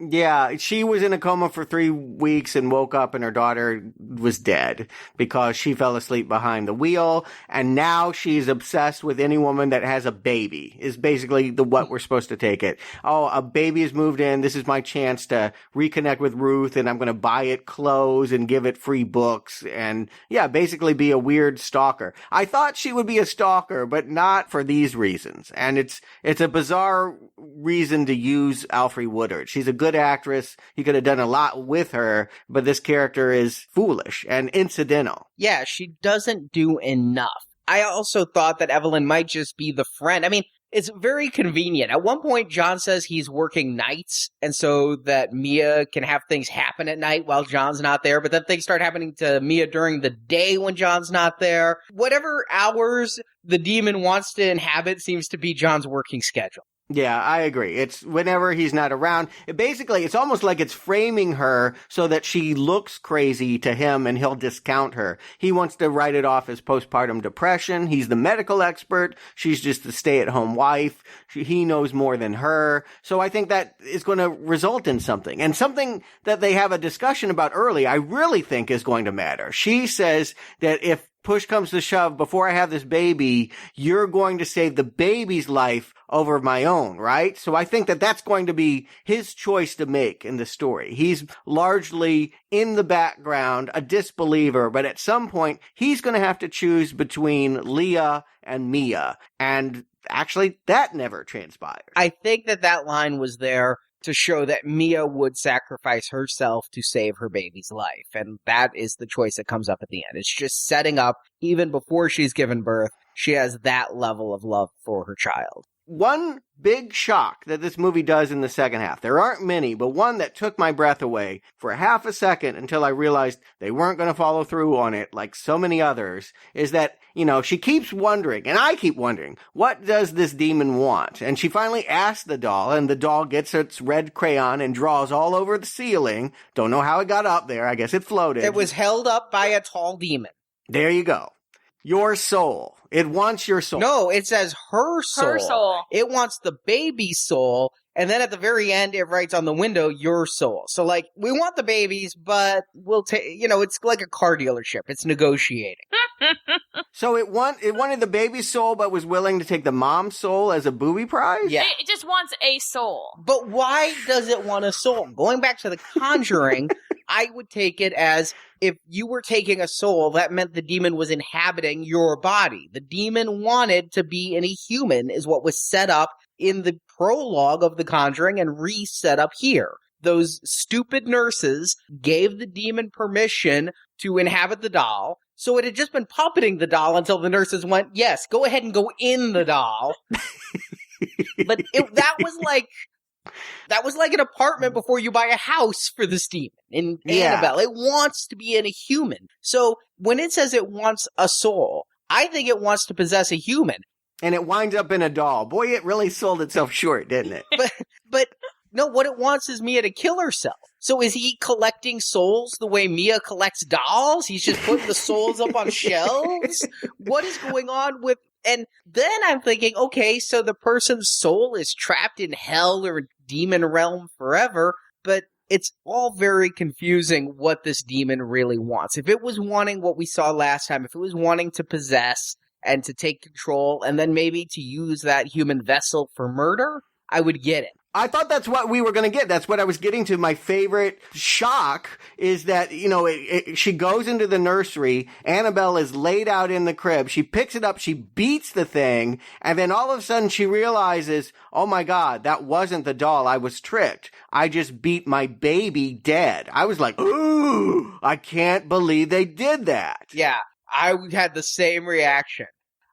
Yeah, she was in a coma for 3 weeks and woke up and her daughter was dead because she fell asleep behind the wheel. And now she's obsessed with any woman that has a baby is basically what we're supposed to take it. Oh, a baby has moved in. This is my chance to reconnect with Ruth, and I'm going to buy it clothes and give it free books and basically be a weird stalker. I thought she would be a stalker, but not for these reasons. And it's a bizarre reason to use Alfre Woodard. She's a good actress. He could have done a lot with her, but this character is foolish and incidental. Yeah, she doesn't do enough. I also thought that Evelyn might just be the friend. I mean, it's very convenient. At one point, John says he's working nights, and so that Mia can have things happen at night while John's not there, but then things start happening to Mia during the day when John's not there. Whatever hours the demon wants to inhabit seems to be John's working schedule. Yeah, I agree. It's whenever he's not around. It's almost like it's framing her so that she looks crazy to him and he'll discount her. He wants to write it off as postpartum depression. He's the medical expert. She's just the stay-at-home wife. He knows more than her. So I think that is going to result in something. And something that they have a discussion about early, I really think is going to matter. She says that if push comes to shove, before I have this baby, you're going to save the baby's life over my own, right? So I think that that's going to be his choice to make in the story. He's largely in the background, a disbeliever, but at some point he's going to have to choose between Leah and Mia. And actually, that never transpired. I think that line was there to show that Mia would sacrifice herself to save her baby's life. And that is the choice that comes up at the end. It's just setting up, even before she's given birth, she has that level of love for her child. One big shock that this movie does in the second half, there aren't many, but one that took my breath away for half a second until I realized they weren't going to follow through on it like so many others, is that, she keeps wondering, and I keep wondering, what does this demon want? And she finally asks the doll, and the doll gets its red crayon and draws all over the ceiling. Don't know how it got up there. I guess it floated. It was held up by a tall demon. There you go. Your soul. It wants your soul. No, it says her soul. Her soul. It wants the baby's soul, and then at the very end, it writes on the window, your soul. So, we want the babies, but we'll take, it's like a car dealership. It's negotiating. So it wanted the baby's soul, but was willing to take the mom's soul as a booby prize? Yeah. It just wants a soul. But why does it want a soul? Going back to the Conjuring, I would take it as if you were taking a soul, that meant the demon was inhabiting your body. The demon wanted to be in a human, is what was set up in the prologue of The Conjuring and reset up here. Those stupid nurses gave the demon permission to inhabit the doll, so it had just been puppeting the doll until the nurses went, yes, go ahead and go in the doll. But that was like an apartment before you buy a house for this demon in Annabelle. It wants to be in a human. So when it says it wants a soul, I think it wants to possess a human. And it winds up in a doll. Boy, it really sold itself short, didn't it? But no, what it wants is Mia to kill herself. So is he collecting souls the way Mia collects dolls? He's just putting the souls up on shelves? What is going on with... And then I'm thinking, okay, so the person's soul is trapped in hell or demon realm forever, but it's all very confusing what this demon really wants. If it was wanting what we saw last time, if it was wanting to possess and to take control and then maybe to use that human vessel for murder, I would get it. I thought that's what we were going to get. That's what I was getting to. My favorite shock is that, she goes into the nursery. Annabelle is laid out in the crib. She picks it up. She beats the thing. And then all of a sudden she realizes, oh my God, that wasn't the doll. I was tricked. I just beat my baby dead. I was like, ooh, I can't believe they did that. Yeah, I had the same reaction.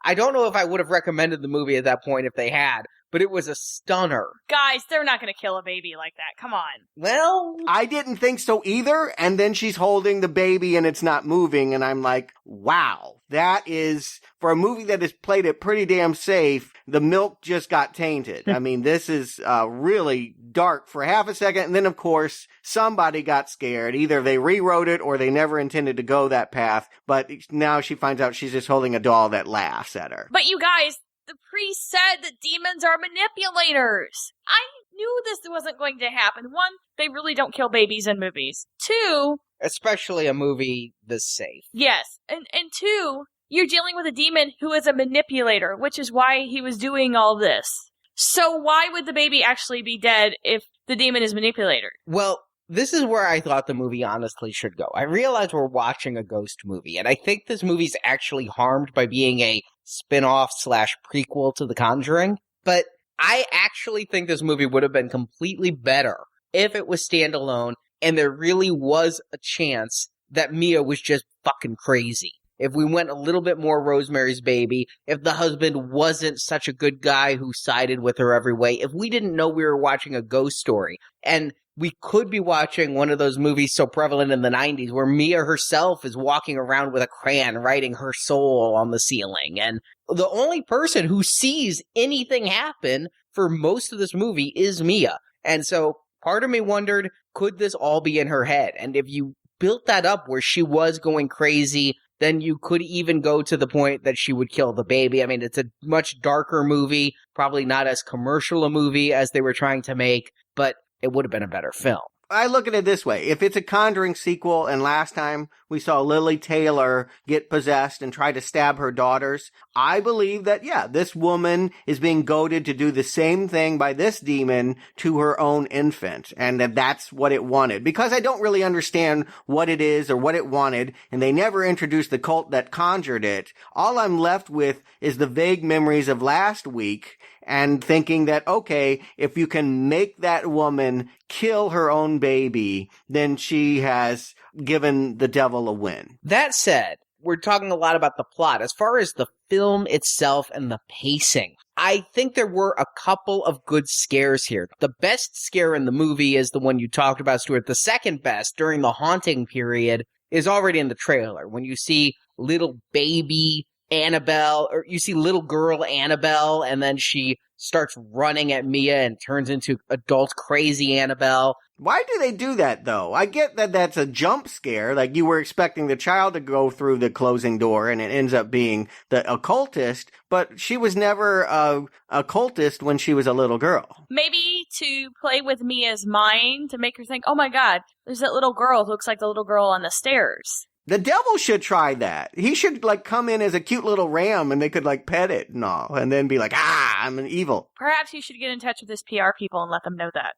I don't know if I would have recommended the movie at that point if they had, but it was a stunner. Guys, they're not going to kill a baby like that. Come on. Well, I didn't think so either. And then she's holding the baby and it's not moving. And I'm like, wow, that is, for a movie that has played it pretty damn safe, the milk just got tainted. I mean, this is really dark for half a second. And then, of course, somebody got scared. Either they rewrote it or they never intended to go that path. But now she finds out she's just holding a doll that laughs at her. But you guys, the priest said that demons are manipulators. I knew this wasn't going to happen. One, they really don't kill babies in movies. Two, especially a movie this safe. Yes. And two, you're dealing with a demon who is a manipulator, which is why he was doing all this. So why would the baby actually be dead if the demon is manipulator? Well, this is where I thought the movie honestly should go. I realize we're watching a ghost movie, and I think this movie's actually harmed by being a spin-off / prequel to The Conjuring, but I actually think this movie would have been completely better if it was standalone and there really was a chance that Mia was just fucking crazy. If we went a little bit more Rosemary's Baby, if the husband wasn't such a good guy who sided with her every way, if we didn't know we were watching a ghost story, and we could be watching one of those movies so prevalent in the 90s where Mia herself is walking around with a crayon writing her soul on the ceiling. And the only person who sees anything happen for most of this movie is Mia. And so part of me wondered, could this all be in her head? And if you built that up where she was going crazy, then you could even go to the point that she would kill the baby. I mean, it's a much darker movie, probably not as commercial a movie as they were trying to make, but it would have been a better film. I look at it this way. If it's a Conjuring sequel and last time we saw Lily Taylor get possessed and try to stab her daughters, I believe that, yeah, this woman is being goaded to do the same thing by this demon to her own infant, and that's what it wanted. Because I don't really understand what it is or what it wanted, and they never introduced the cult that conjured it, all I'm left with is the vague memories of last week and thinking that, okay, if you can make that woman kill her own baby, then she has given the devil a win. That said, we're talking a lot about the plot. As far as the film itself and the pacing, I think there were a couple of good scares here. The best scare in the movie is the one you talked about, Stuart. The second best, during the haunting period, is already in the trailer. When you see little baby Annabelle, or you see little girl Annabelle, and then she starts running at Mia and turns into adult crazy Annabelle. Why do they do that, though? I get that that's a jump scare, like you were expecting the child to go through the closing door and it ends up being the occultist, but she was never a occultist when she was a little girl. Maybe to play with Mia's mind, to make her think, oh my god, there's that little girl who looks like the little girl on the stairs. The devil should try that. He should, come in as a cute little ram and they could, pet it and all, and then be like, I'm an evil. Perhaps you should get in touch with his PR people and let them know that.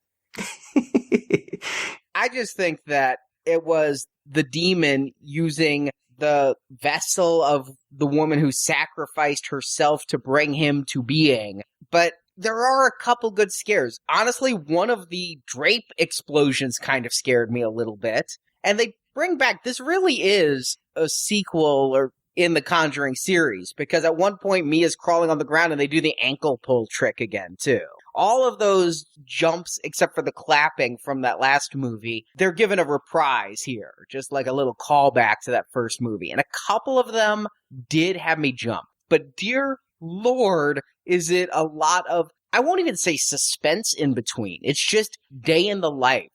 I just think that it was the demon using the vessel of the woman who sacrificed herself to bring him to being. But there are a couple good scares. Honestly, one of the drape explosions kind of scared me a little bit. And they bring back, this really is a sequel or in the Conjuring series, because at one point Mia's crawling on the ground and they do the ankle pull trick again too. All of those jumps, except for the clapping from that last movie, they're given a reprise here, just like a little callback to that first movie. And a couple of them did have me jump. But dear Lord, is it a lot of, I won't even say suspense in between. It's just day in the life.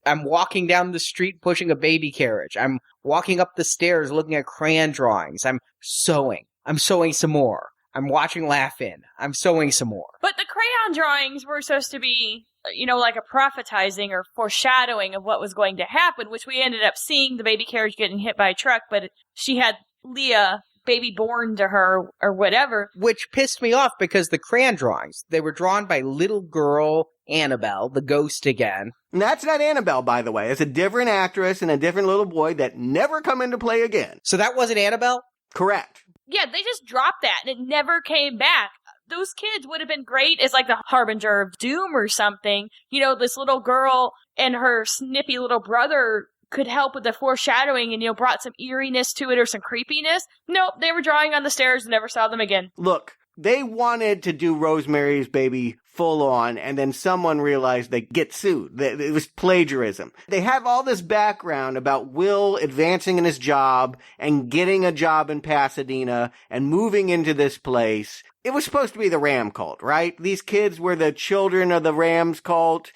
I'm walking down the street pushing a baby carriage. I'm walking up the stairs looking at crayon drawings. I'm sewing. I'm sewing some more. I'm watching Laugh-In. I'm sewing some more. But the crayon drawings were supposed to be, like a prophetizing or foreshadowing of what was going to happen, which we ended up seeing the baby carriage getting hit by a truck, but she had Leah, baby born to her or whatever. Which pissed me off because the crayon drawings, they were drawn by little girl Annabelle, the ghost again. And that's not Annabelle, by the way. It's a different actress and a different little boy that never come into play again. So that wasn't Annabelle? Correct. Yeah, they just dropped that and it never came back. Those kids would have been great as the harbinger of doom or something. This little girl and her snippy little brother could help with the foreshadowing and, brought some eeriness to it or some creepiness. Nope, they were drawing on the stairs and never saw them again. Look, they wanted to do Rosemary's Baby full on, and then someone realized they get sued. It was plagiarism. They have all this background about Will advancing in his job and getting a job in Pasadena and moving into this place. It was supposed to be the Ram cult, right? These kids were the children of the Rams cult.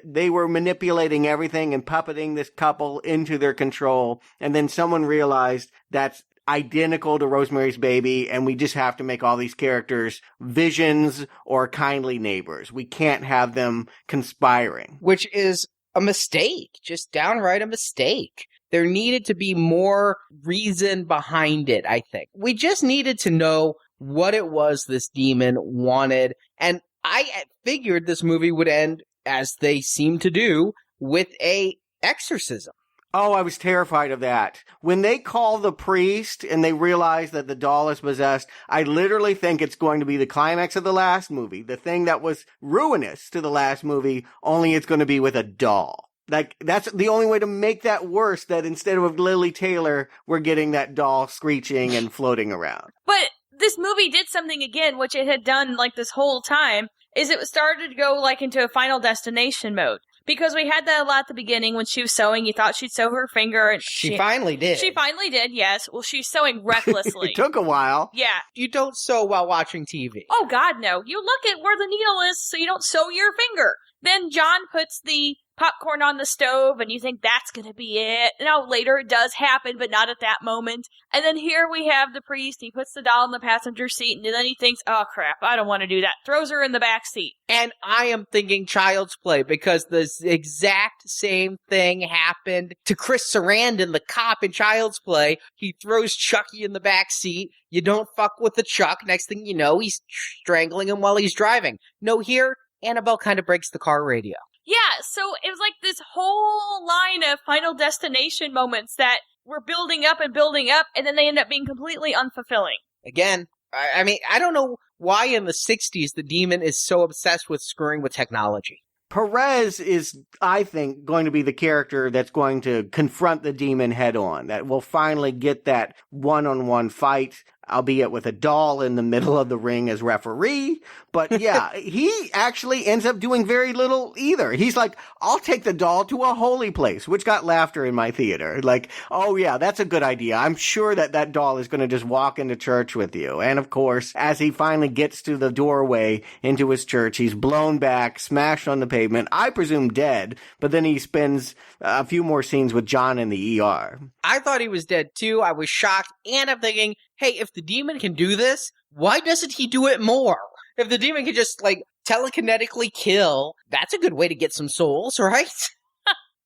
They were manipulating everything and puppeting this couple into their control. And then someone realized that's identical to Rosemary's Baby, and we just have to make all these characters visions or kindly neighbors. We can't have them conspiring. Which is a mistake, just downright a mistake. There needed to be more reason behind it, I think. We just needed to know what it was this demon wanted, and I figured this movie would end, as they seem to do, with a exorcism. Oh, I was terrified of that. When they call the priest and they realize that the doll is possessed, I literally think it's going to be the climax of the last movie. The thing that was ruinous to the last movie, only it's going to be with a doll. That's the only way to make that worse, that instead of Lily Taylor, we're getting that doll screeching and floating around. But this movie did something again, which it had done this whole time, is it started to go into a Final Destination mode. Because we had that a lot at the beginning when she was sewing. You thought she'd sew her finger. And she finally did. She finally did, yes. Well, she's sewing recklessly. It took a while. Yeah. You don't sew while watching TV. Oh, God, no. You look at where the needle is so you don't sew your finger. Then John puts the popcorn on the stove, and you think that's going to be it. Now, later it does happen, but not at that moment. And then here we have the priest. He puts the doll in the passenger seat, and then he thinks, oh, crap, I don't want to do that. Throws her in the back seat. And I am thinking Child's Play, because the exact same thing happened to Chris Sarandon, the cop in Child's Play. He throws Chucky in the back seat. You don't fuck with the Chuck. Next thing you know, he's strangling him while he's driving. No, here, Annabelle kind of breaks the car radio. Yeah, so it was like this whole line of Final Destination moments that were building up, and then they end up being completely unfulfilling. Again, I mean, I don't know why in the 60s the demon is so obsessed with screwing with technology. Perez is, I think, going to be the character that's going to confront the demon head on, that will finally get that one-on-one fight, albeit with a doll in the middle of the ring as referee. But yeah, he actually ends up doing very little either. He's like, I'll take the doll to a holy place, which got laughter in my theater. Like, oh yeah, that's a good idea. I'm sure that doll is going to just walk into church with you. And of course, as he finally gets to the doorway into his church, he's blown back, smashed on the pavement, I presume dead, but then he spends a few more scenes with John in the ER. I thought he was dead too. I was shocked, and I'm thinking, hey, if the demon can do this, why doesn't he do it more? If the demon can just, like, telekinetically kill, that's a good way to get some souls, right?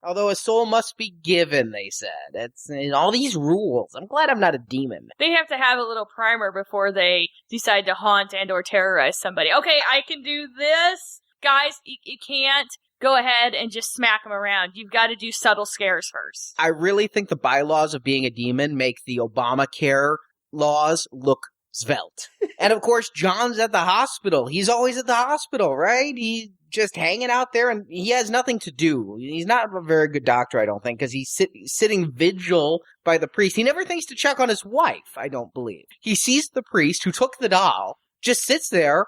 Although a soul must be given, they said. It's in all these rules. I'm glad I'm not a demon. They have to have a little primer before they decide to haunt and or terrorize somebody. Okay, I can do this. Guys, you can't go ahead and just smack them around. You've got to do subtle scares first. I really think the bylaws of being a demon make the Obamacare laws look svelte. And of course, John's at the hospital. He's always at the hospital, right? He's just hanging out there, and he has nothing to do. He's not a very good doctor, I don't think, because he's sitting vigil by the priest. He never thinks to check on his wife, I don't believe. He sees the priest who took the doll, just sits there,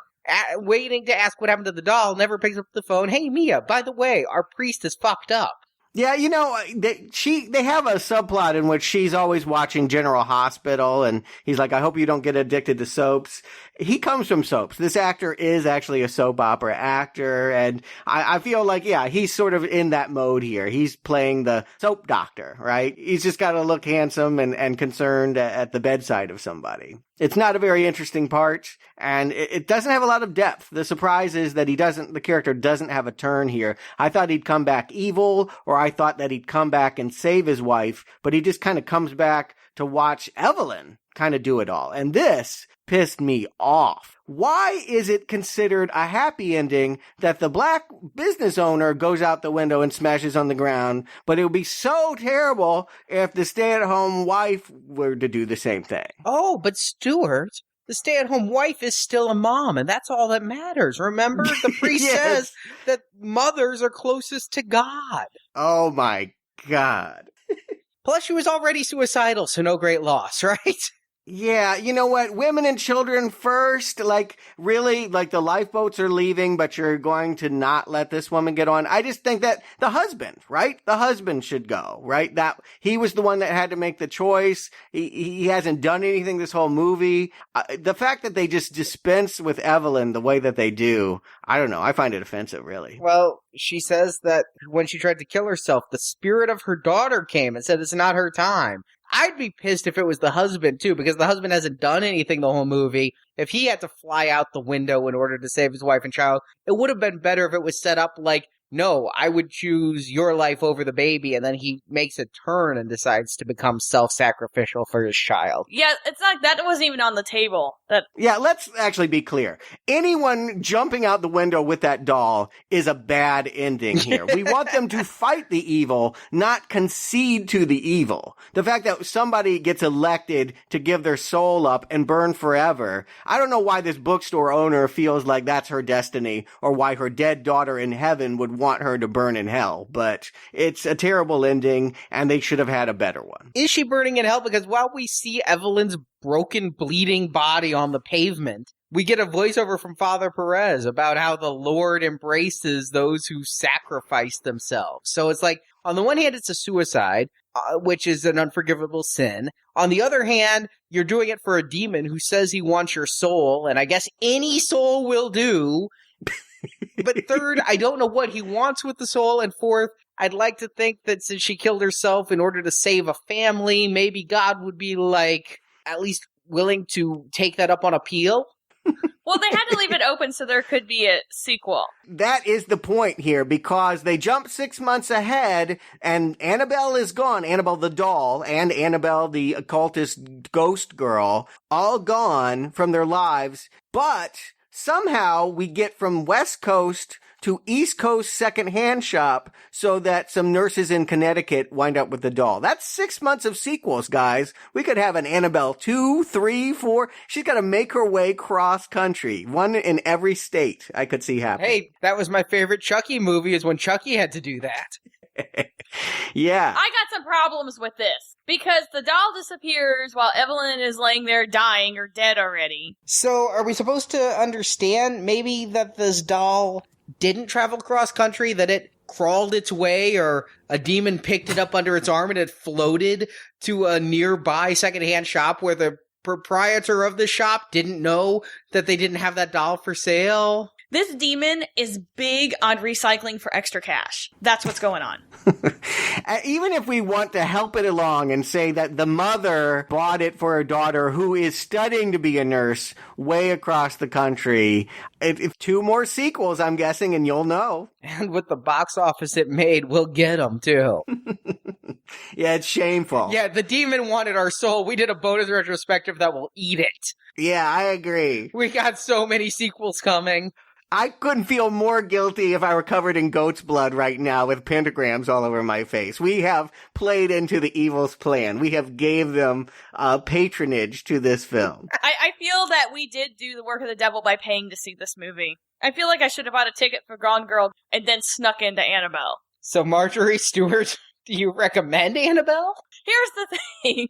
waiting to ask what happened to the doll, never picks up the phone. Hey, Mia, by the way, our priest is fucked up. Yeah, you know, they have a subplot in which she's always watching General Hospital, and he's like, I hope you don't get addicted to soaps. He comes from soaps. This actor is actually a soap opera actor, and I feel like, yeah, he's sort of in that mode here. He's playing the soap doctor, right? He's just got to look handsome and concerned at the bedside of somebody. It's not a very interesting part, and it doesn't have a lot of depth. The surprise is that the character doesn't have a turn here. I thought he'd come back evil, or I thought that he'd come back and save his wife, but he just kind of comes back to watch Evelyn kind of do it all. And this pissed me off. Why is it considered a happy ending that the black business owner goes out the window and smashes on the ground, but it would be so terrible if the stay-at-home wife were to do the same thing? Oh, but Stuart, the stay-at-home wife is still a mom, and that's all that matters. Remember, the priest Yes. says that mothers are closest to God. Oh my God. Plus, she was already suicidal, so no great loss, right? Yeah, you know what? Women and children first. Like, really? Like, the lifeboats are leaving, but you're going to not let this woman get on? I just think that the husband, right? The husband should go, right? That he was the one that had to make the choice. He hasn't done anything this whole movie. The fact that they just dispense with Evelyn the way that they do, I don't know. I find it offensive, really. Well, she says that when she tried to kill herself, the spirit of her daughter came and said it's not her time. I'd be pissed if it was the husband, too, because the husband hasn't done anything the whole movie. If he had to fly out the window in order to save his wife and child, it would have been better if it was set up like, no, I would choose your life over the baby, and then he makes a turn and decides to become self-sacrificial for his child. Yeah, it's like that wasn't even on the table. Yeah, let's actually be clear. Anyone jumping out the window with that doll is a bad ending here. We want them to fight the evil, not concede to the evil. The fact that somebody gets elected to give their soul up and burn forever, I don't know why this bookstore owner feels like that's her destiny, or why her dead daughter in heaven would want her to burn in hell, but it's a terrible ending, and they should have had a better one. Is she burning in hell? Because while we see Evelyn's broken, bleeding body on the pavement, we get a voiceover from Father Perez about how the Lord embraces those who sacrifice themselves. So it's like, on the one hand, it's a suicide, which is an unforgivable sin. On the other hand, you're doing it for a demon who says he wants your soul, and I guess any soul will do. But third, I don't know what he wants with the soul. And fourth, I'd like to think that since she killed herself in order to save a family, maybe God would be like, at least willing to take that up on appeal. Well, they had to leave it open so there could be a sequel. That is the point here, because they jump 6 months ahead, and Annabelle is gone. Annabelle the doll and Annabelle the occultist ghost girl, all gone from their lives. But somehow we get from West Coast to East Coast secondhand shop so that some nurses in Connecticut wind up with the doll. That's 6 months of sequels, guys. We could have an Annabelle 2, 3, 4. She's got to make her way cross country. One in every state I could see happening. Hey, that was my favorite Chucky movie, is when Chucky had to do that. Yeah. I got some problems with this because the doll disappears while Evelyn is laying there dying or dead already. So are we supposed to understand maybe that this doll didn't travel cross country, that it crawled its way, or a demon picked it up under its arm and it floated to a nearby secondhand shop where the proprietor of the shop didn't know that they didn't have that doll for sale? This demon is big on recycling for extra cash. That's what's going on. Even if we want to help it along and say that the mother bought it for her daughter who is studying to be a nurse way across the country, if 2 more sequels, I'm guessing, and you'll know. And with the box office it made, we'll get them too. Yeah, it's shameful. Yeah, the demon wanted our soul. We did a bonus retrospective that will eat it. Yeah, I agree. We got so many sequels coming. I couldn't feel more guilty if I were covered in goat's blood right now with pentagrams all over my face. We have played into the evil's plan. We have gave them patronage to this film. I feel that we did do the work of the devil by paying to see this movie. I feel like I should have bought a ticket for Gone Girl and then snuck into Annabelle. So Marjorie Stewart, do you recommend Annabelle? Here's the thing.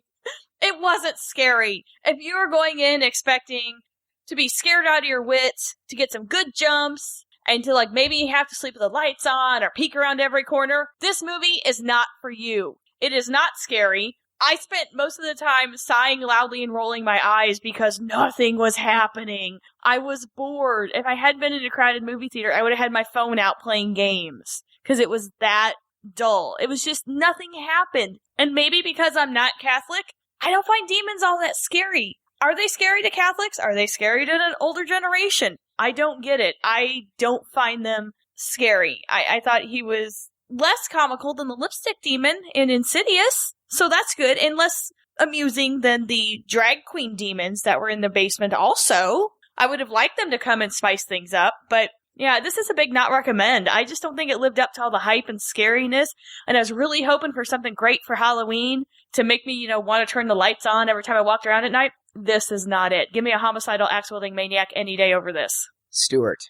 It wasn't scary. If you were going in expecting to be scared out of your wits, to get some good jumps, and to maybe have to sleep with the lights on or peek around every corner, this movie is not for you. It is not scary. I spent most of the time sighing loudly and rolling my eyes because nothing was happening. I was bored. If I had been in a crowded movie theater, I would have had my phone out playing games because it was that dull. It was just nothing happened. And maybe because I'm not Catholic, I don't find demons all that scary. Are they scary to Catholics? Are they scary to an older generation? I don't get it. I don't find them scary. I thought he was less comical than the lipstick demon in Insidious, so that's good, and less amusing than the drag queen demons that were in the basement also. I would have liked them to come and spice things up, but yeah, this is a big not recommend. I just don't think it lived up to all the hype and scariness, and I was really hoping for something great for Halloween to make me, want to turn the lights on every time I walked around at night. This is not it. Give me a homicidal axe-wielding maniac any day over this. Stuart.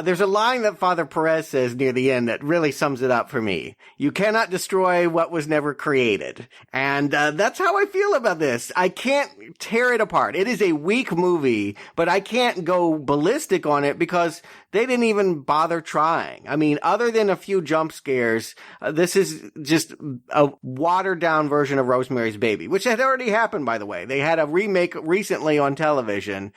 There's a line that Father Perez says near the end that really sums it up for me. You cannot destroy what was never created. And that's how I feel about this. I can't tear it apart. It is a weak movie, but I can't go ballistic on it because they didn't even bother trying. I mean, other than a few jump scares, this is just a watered-down version of Rosemary's Baby, which had already happened, by the way. They had a remake recently on television.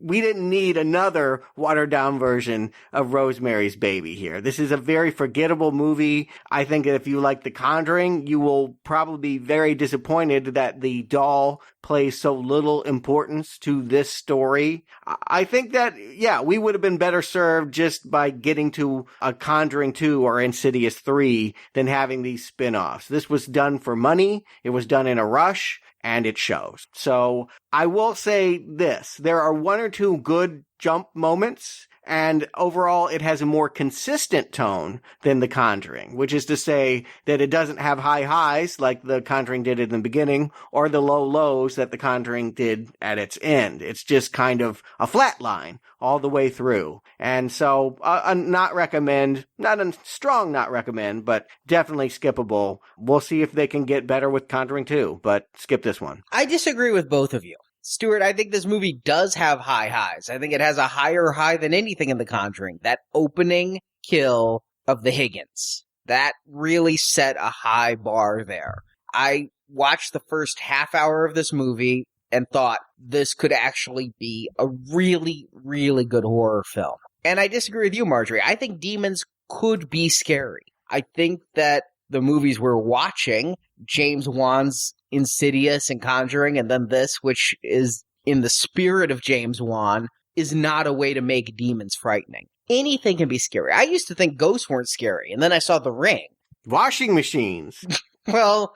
We didn't need another watered-down version of Rosemary's Baby here. This is a very forgettable movie. I think that if you like The Conjuring, you will probably be very disappointed that the doll plays so little importance to this story. I think that, yeah, we would have been better served just by getting to a Conjuring 2 or Insidious 3 than having these spin-offs. This was done for money. It was done in a rush. And it shows. So I will say this. There are 1 or 2 good jump moments, and overall it has a more consistent tone than The Conjuring, which is to say that it doesn't have high highs like The Conjuring did in the beginning, or the low lows that The Conjuring did at its end. It's just kind of a flat line all the way through. And so not recommend, not a strong not recommend, but definitely skippable. We'll see if they can get better with Conjuring 2, but skip this one. I disagree with both of you. Stuart, I think this movie does have high highs. I think it has a higher high than anything in The Conjuring. That opening kill of the Higgins. That really set a high bar there. I watched the first half hour of this movie and thought this could actually be a really, really good horror film. And I disagree with you, Marjorie. I think demons could be scary. I think that the movies we're watching, James Wan's Insidious and Conjuring, and then this, which is in the spirit of James Wan, is not a way to make demons frightening. Anything can be scary. I used to think ghosts weren't scary, and then I saw The Ring. Washing machines. Well,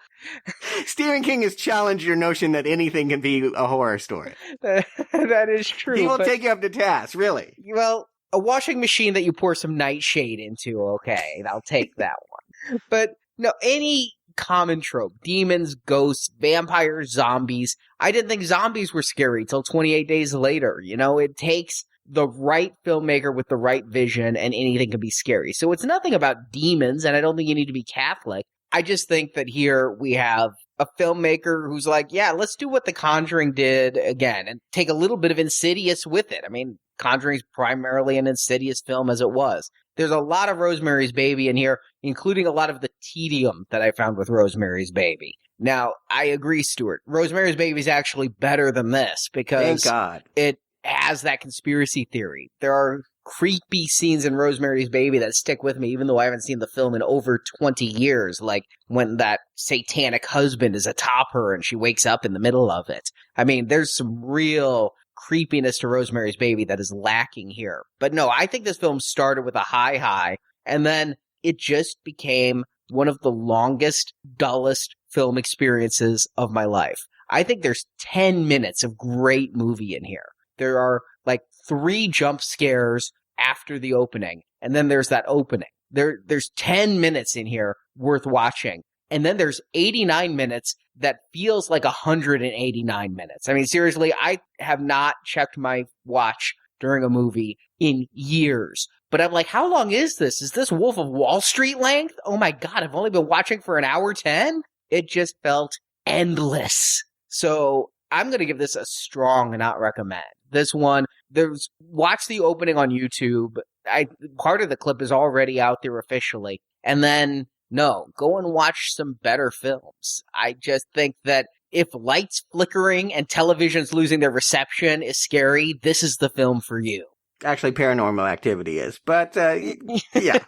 Stephen King has challenged your notion that anything can be a horror story. that is true. He will take you up to task, really. Well, a washing machine that you pour some nightshade into, okay, I'll take that one. But no, any common trope, demons, ghosts, vampires, zombies. I didn't think zombies were scary till 28 days later. You know, it takes the right filmmaker with the right vision and anything can be scary. So it's nothing about demons, and I don't think you need to be Catholic. I just think that here we have a filmmaker who's like, yeah, let's do what The Conjuring did again and take a little bit of Insidious with it. I mean, Conjuring's primarily an Insidious film as it was. There's a lot of Rosemary's Baby in here, including a lot of the tedium that I found with Rosemary's Baby. Now, I agree, Stuart. Rosemary's Baby is actually better than this because Thank God. It has that conspiracy theory. There are creepy scenes in Rosemary's Baby that stick with me, even though I haven't seen the film in over 20 years, like when that satanic husband is atop her and she wakes up in the middle of it. I mean, there's some real creepiness to Rosemary's Baby that is lacking here. But no, I think this film started with a high, and then it just became one of the longest, dullest film experiences of my life. I think there's 10 minutes of great movie in here. There are like 3 jump scares after the opening, and then there's that opening. There's 10 minutes in here worth watching, and then there's 89 minutes that feels like 189 minutes. I mean, seriously, I have not checked my watch during a movie in years. But I'm like, how long is this? Is this Wolf of Wall Street length? Oh my God, I've only been watching for an hour 10? It just felt endless. So I'm going to give this a strong not recommend. This one, watch the opening on YouTube. Part of the clip is already out there officially. And then, no, go and watch some better films. I just think that if lights flickering and television's losing their reception is scary, this is the film for you. Actually, Paranormal Activity is, but yeah.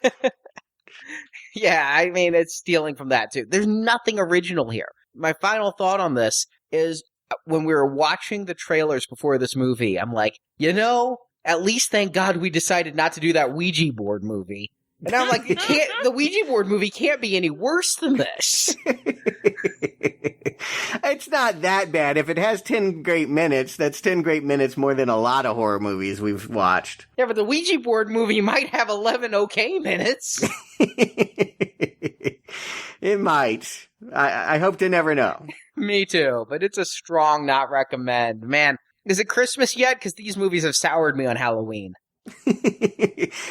Yeah, I mean, it's stealing from that too. There's nothing original here. My final thought on this is when we were watching the trailers before this movie, I'm like, you know, at least thank God we decided not to do that Ouija board movie. And I'm like, the Ouija board movie can't be any worse than this. It's not that bad. If it has 10 great minutes, that's 10 great minutes more than a lot of horror movies we've watched. Yeah, but the Ouija board movie might have 11 okay minutes. It might. I hope to never know. Me too, but it's a strong not recommend. Man, is it Christmas yet? Because these movies have soured me on Halloween.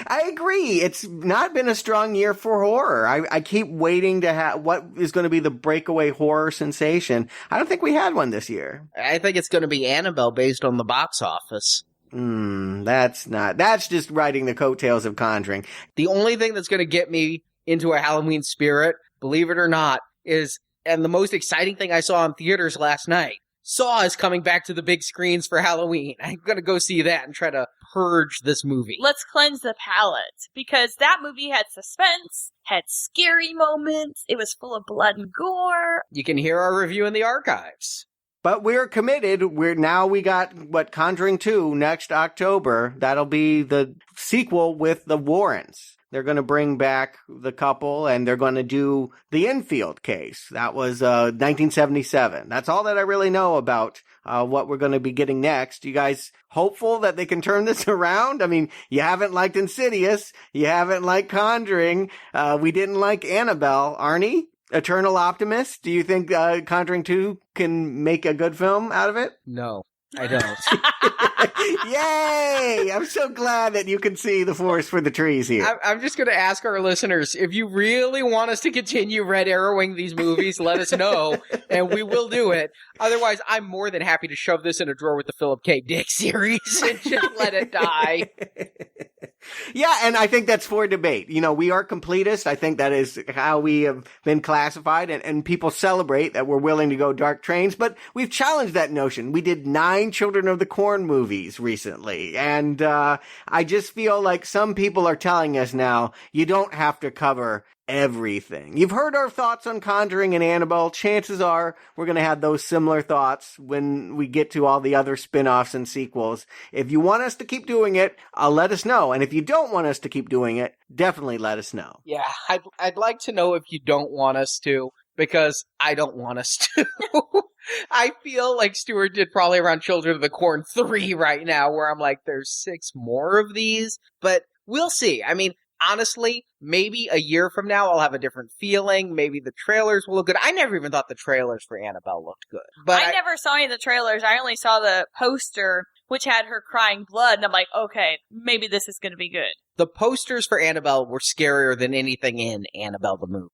I agree. It's not been a strong year for horror. I keep waiting to have what is going to be the breakaway horror sensation. I don't think we had one this year. I think it's going to be Annabelle based on the box office. That's just riding the coattails of Conjuring. The only thing that's going to get me into a Halloween spirit, believe it or not, and the most exciting thing I saw in theaters last night, Saw is coming back to the big screens for Halloween. I'm going to go see that and try to purge this movie. Let's cleanse the palate, because that movie had suspense, had scary moments, it was full of blood and gore. You can hear our review in the archives. But we're committed. We got Conjuring 2 next October. That'll be the sequel with the Warrens. They're going to bring back the couple, and they're going to do the Enfield case. That was 1977. That's all that I really know about what we're going to be getting next. You guys hopeful that they can turn this around? I mean, you haven't liked Insidious. You haven't liked Conjuring. We didn't like Annabelle. Arnie? Eternal Optimist? Do you think Conjuring 2 can make a good film out of it? No, I don't. Yay! I'm so glad that you can see the forest for the trees here. I'm just going to ask our listeners, if you really want us to continue red arrowing these movies, let us know, and we will do it. Otherwise, I'm more than happy to shove this in a drawer with the Philip K. Dick series and just let it die. Yeah, and I think that's for debate. We are completists. I think that is how we have been classified, and people celebrate that we're willing to go dark trains, but we've challenged that notion. We did 9 Children of the Corn movies recently, and I just feel like some people are telling us now, you don't have to cover everything. You've heard our thoughts on Conjuring and Annabelle. Chances are we're going to have those similar thoughts when we get to all the other spin-offs and sequels. If you want us to keep doing it, let us know. And if you don't want us to keep doing it, definitely let us know. Yeah, I'd like to know if you don't want us to, because I don't want us to. I feel like Stuart did probably around Children of the Corn 3 right now, where I'm like, there's 6 more of these, but we'll see. I mean, honestly, maybe a year from now I'll have a different feeling. Maybe the trailers will look good. I never even thought the trailers for Annabelle looked good. But I never saw any of the trailers. I only saw the poster, which had her crying blood, and I'm like, okay, maybe this is going to be good. The posters for Annabelle were scarier than anything in Annabelle the movie.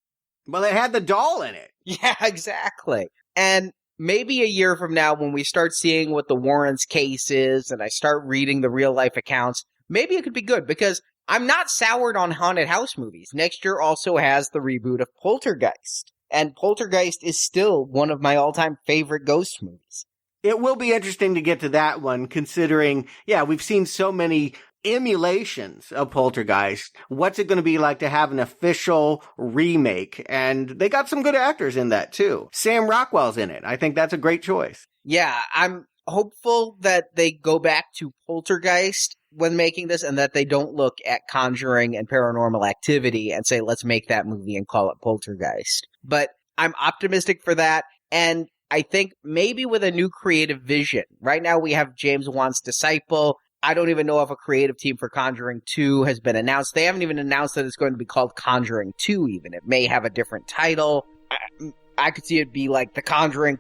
Well, it had the doll in it. Yeah, exactly. And maybe a year from now, when we start seeing what the Warrens' case is, and I start reading the real-life accounts, maybe it could be good, because I'm not soured on haunted house movies. Next year also has the reboot of Poltergeist. And Poltergeist is still one of my all-time favorite ghost movies. It will be interesting to get to that one, considering, we've seen so many emulations of Poltergeist. What's it going to be like to have an official remake? And they got some good actors in that, too. Sam Rockwell's in it. I think that's a great choice. Yeah, I'm hopeful that they go back to Poltergeist when making this, and that they don't look at Conjuring and Paranormal Activity and say, let's make that movie and call it Poltergeist. But I'm optimistic for that, and I think maybe with a new creative vision. Right now we have James Wan's Disciple. I don't even know if a creative team for Conjuring 2 has been announced. They haven't even announced that it's going to be called Conjuring 2 even. It may have a different title. I could see it be like The Conjuring :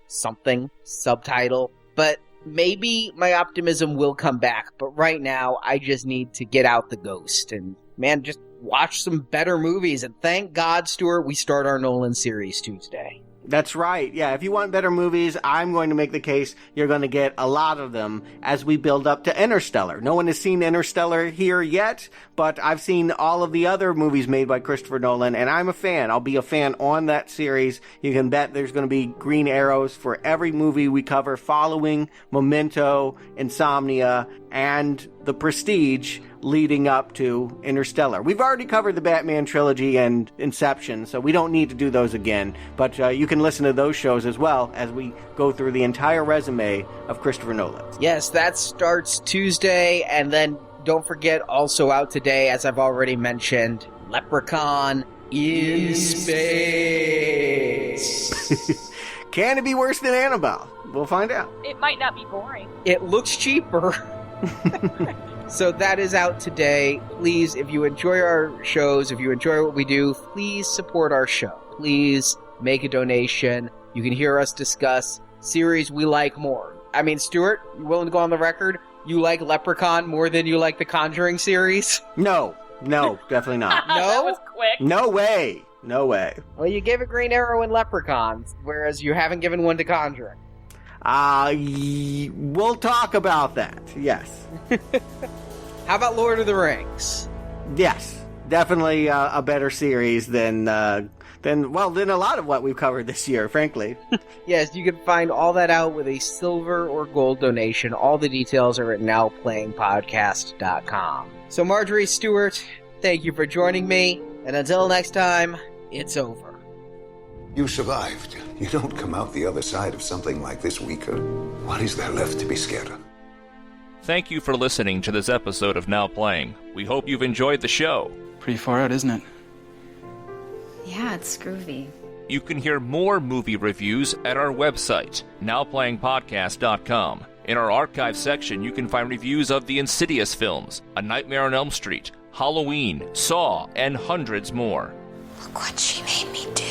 something subtitle. But maybe my optimism will come back. But right now, I just need to get out the ghost and, man, just watch some better movies. And thank God, Stuart, we start our Nolan series Tuesday. That's right. Yeah, if you want better movies, I'm going to make the case you're going to get a lot of them as we build up to Interstellar. No one has seen Interstellar here yet, but I've seen all of the other movies made by Christopher Nolan, and I'm a fan. I'll be a fan on that series. You can bet there's going to be green arrows for every movie we cover following Memento, Insomnia, and The Prestige leading up to Interstellar. We've already covered the Batman trilogy and Inception, so we don't need to do those again, but you can listen to those shows as well as we go through the entire resume of Christopher Nolan. Yes, that starts Tuesday, and then don't forget, also out today, as I've already mentioned, Leprechaun in Space. Can it be worse than Annabelle? We'll find out. It might not be boring. It looks cheaper. So that is out today. Please, if you enjoy our shows, if you enjoy what we do, please support our show. Please make a donation. You can hear us discuss series we like more. I mean, Stuart, you willing to go on the record? You like Leprechaun more than you like the Conjuring series? No, definitely not. No? That was quick. No way. Well, you gave it Green Arrow and Leprechaun, whereas you haven't given one to Conjuring. We'll talk about that, yes. How about Lord of the Rings? Yes, definitely a better series than a lot of what we've covered this year, frankly. Yes, you can find all that out with a silver or gold donation. All the details are at nowplayingpodcast.com. So Marjorie Stewart, thank you for joining me, and until next time, it's over. You survived. You don't come out the other side of something like this weaker. What is there left to be scared of? Thank you for listening to this episode of Now Playing. We hope you've enjoyed the show. Pretty far out, isn't it? Yeah, it's groovy. You can hear more movie reviews at our website, nowplayingpodcast.com. In our archive section, you can find reviews of the Insidious films, A Nightmare on Elm Street, Halloween, Saw, and hundreds more. Look what she made me do.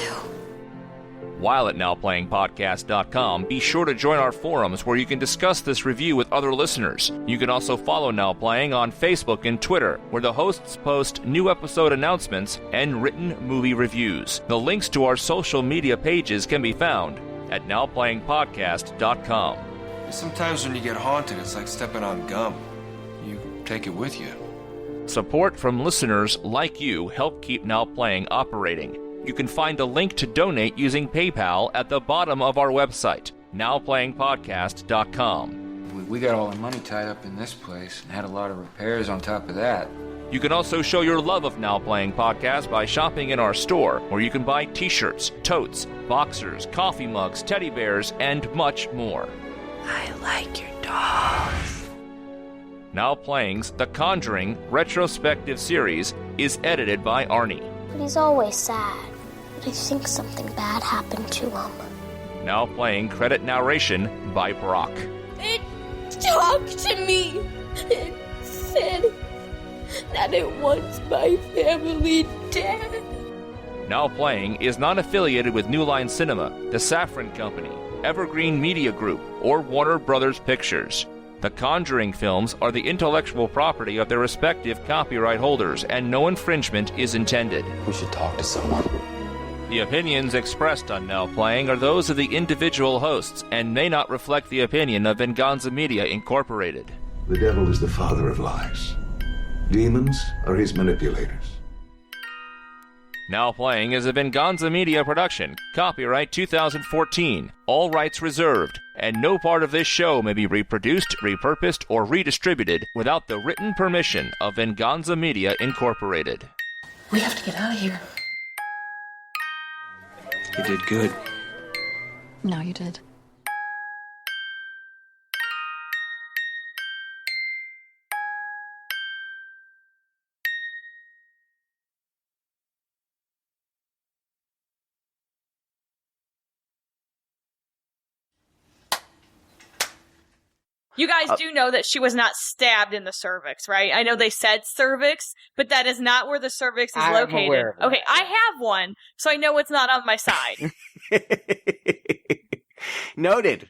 While at nowplayingpodcast.com, be sure to join our forums where you can discuss this review with other listeners. You can also follow Now Playing on Facebook and Twitter, where the hosts post new episode announcements and written movie reviews. The links to our social media pages can be found at nowplayingpodcast.com. Sometimes when you get haunted, it's like stepping on gum. You take it with you. Support from listeners like you help keep Now Playing operating. You can find a link to donate using PayPal at the bottom of our website, nowplayingpodcast.com. We got all the money tied up in this place and had a lot of repairs on top of that. You can also show your love of Now Playing Podcast by shopping in our store, where you can buy t-shirts, totes, boxers, coffee mugs, teddy bears, and much more. I like your dolls. Now Playing's The Conjuring retrospective series is edited by Arnie. But he's always sad. But I think something bad happened to him. Now Playing credit narration by Brock. It talked to me. It said that it wants my family dead. Now Playing is not affiliated with New Line Cinema, the Safran Company, Evergreen Media Group, or Warner Brothers Pictures. The Conjuring films are the intellectual property of their respective copyright holders, and no infringement is intended. We should talk to someone. The opinions expressed on Now Playing are those of the individual hosts and may not reflect the opinion of Venganza Media Incorporated. The devil is the father of lies. Demons are his manipulators. Now Playing is a Venganza Media production, copyright 2014, all rights reserved, and no part of this show may be reproduced, repurposed, or redistributed without the written permission of Venganza Media Incorporated. We have to get out of here. You did good. No, you did. You guys do know that she was not stabbed in the cervix, right? I know they said cervix, but that is not where the cervix is I'm located. aware of that. Okay, I have one, so I know it's not on my side. Noted.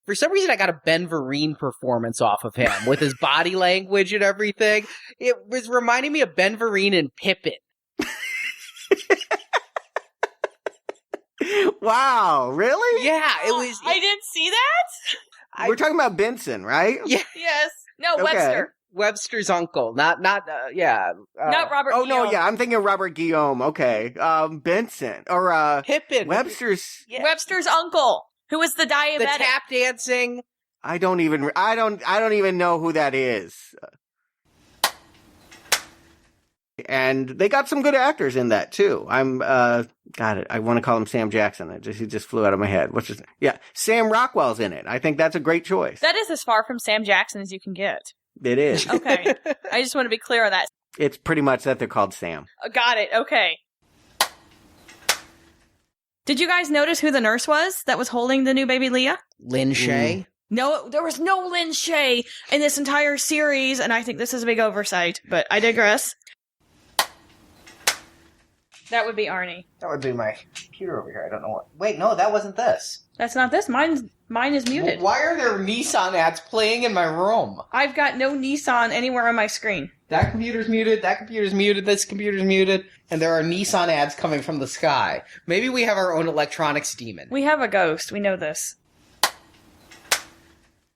For some reason, I got a Ben Vereen performance off of him with his body language and everything. It was reminding me of Ben Vereen and Pippin. Wow, really? Yeah, it was. I didn't see that? We're talking about Benson, right? Yeah, Yes. No, Okay. Webster. Webster's uncle, not Not Robert Oh, no, Guillaume. yeah, I'm thinking of Robert Guillaume. Okay. Benson. Or, Pippin. Webster's. Yeah. Webster's uncle, who was the The diabetic. tap dancing. I don't even know who that is. And they got some good actors in that too. Got it. I want to call him Sam Jackson. He just flew out of my head. Sam Rockwell's in it. I think that's a great choice. That is as far from Sam Jackson as you can get. It is. Okay. I just want to be clear on that. It's pretty much that they're called Sam. Got it. Okay. Did you guys notice who the nurse was that was holding the new baby Leah? Lin Shaye. No, there was no Lin Shaye in this entire series, and I think this is a big oversight, but I digress. That would be Arnie. That would be my computer over here. I don't know what. Wait, no, that wasn't this. That's not this. Mine is muted. Why are there Nissan ads playing in my room? I've got no Nissan anywhere on my screen. That computer's muted, that computer's muted, this computer's muted, and there are Nissan ads coming from the sky. Maybe we have our own electronics demon. We have a ghost. We know this.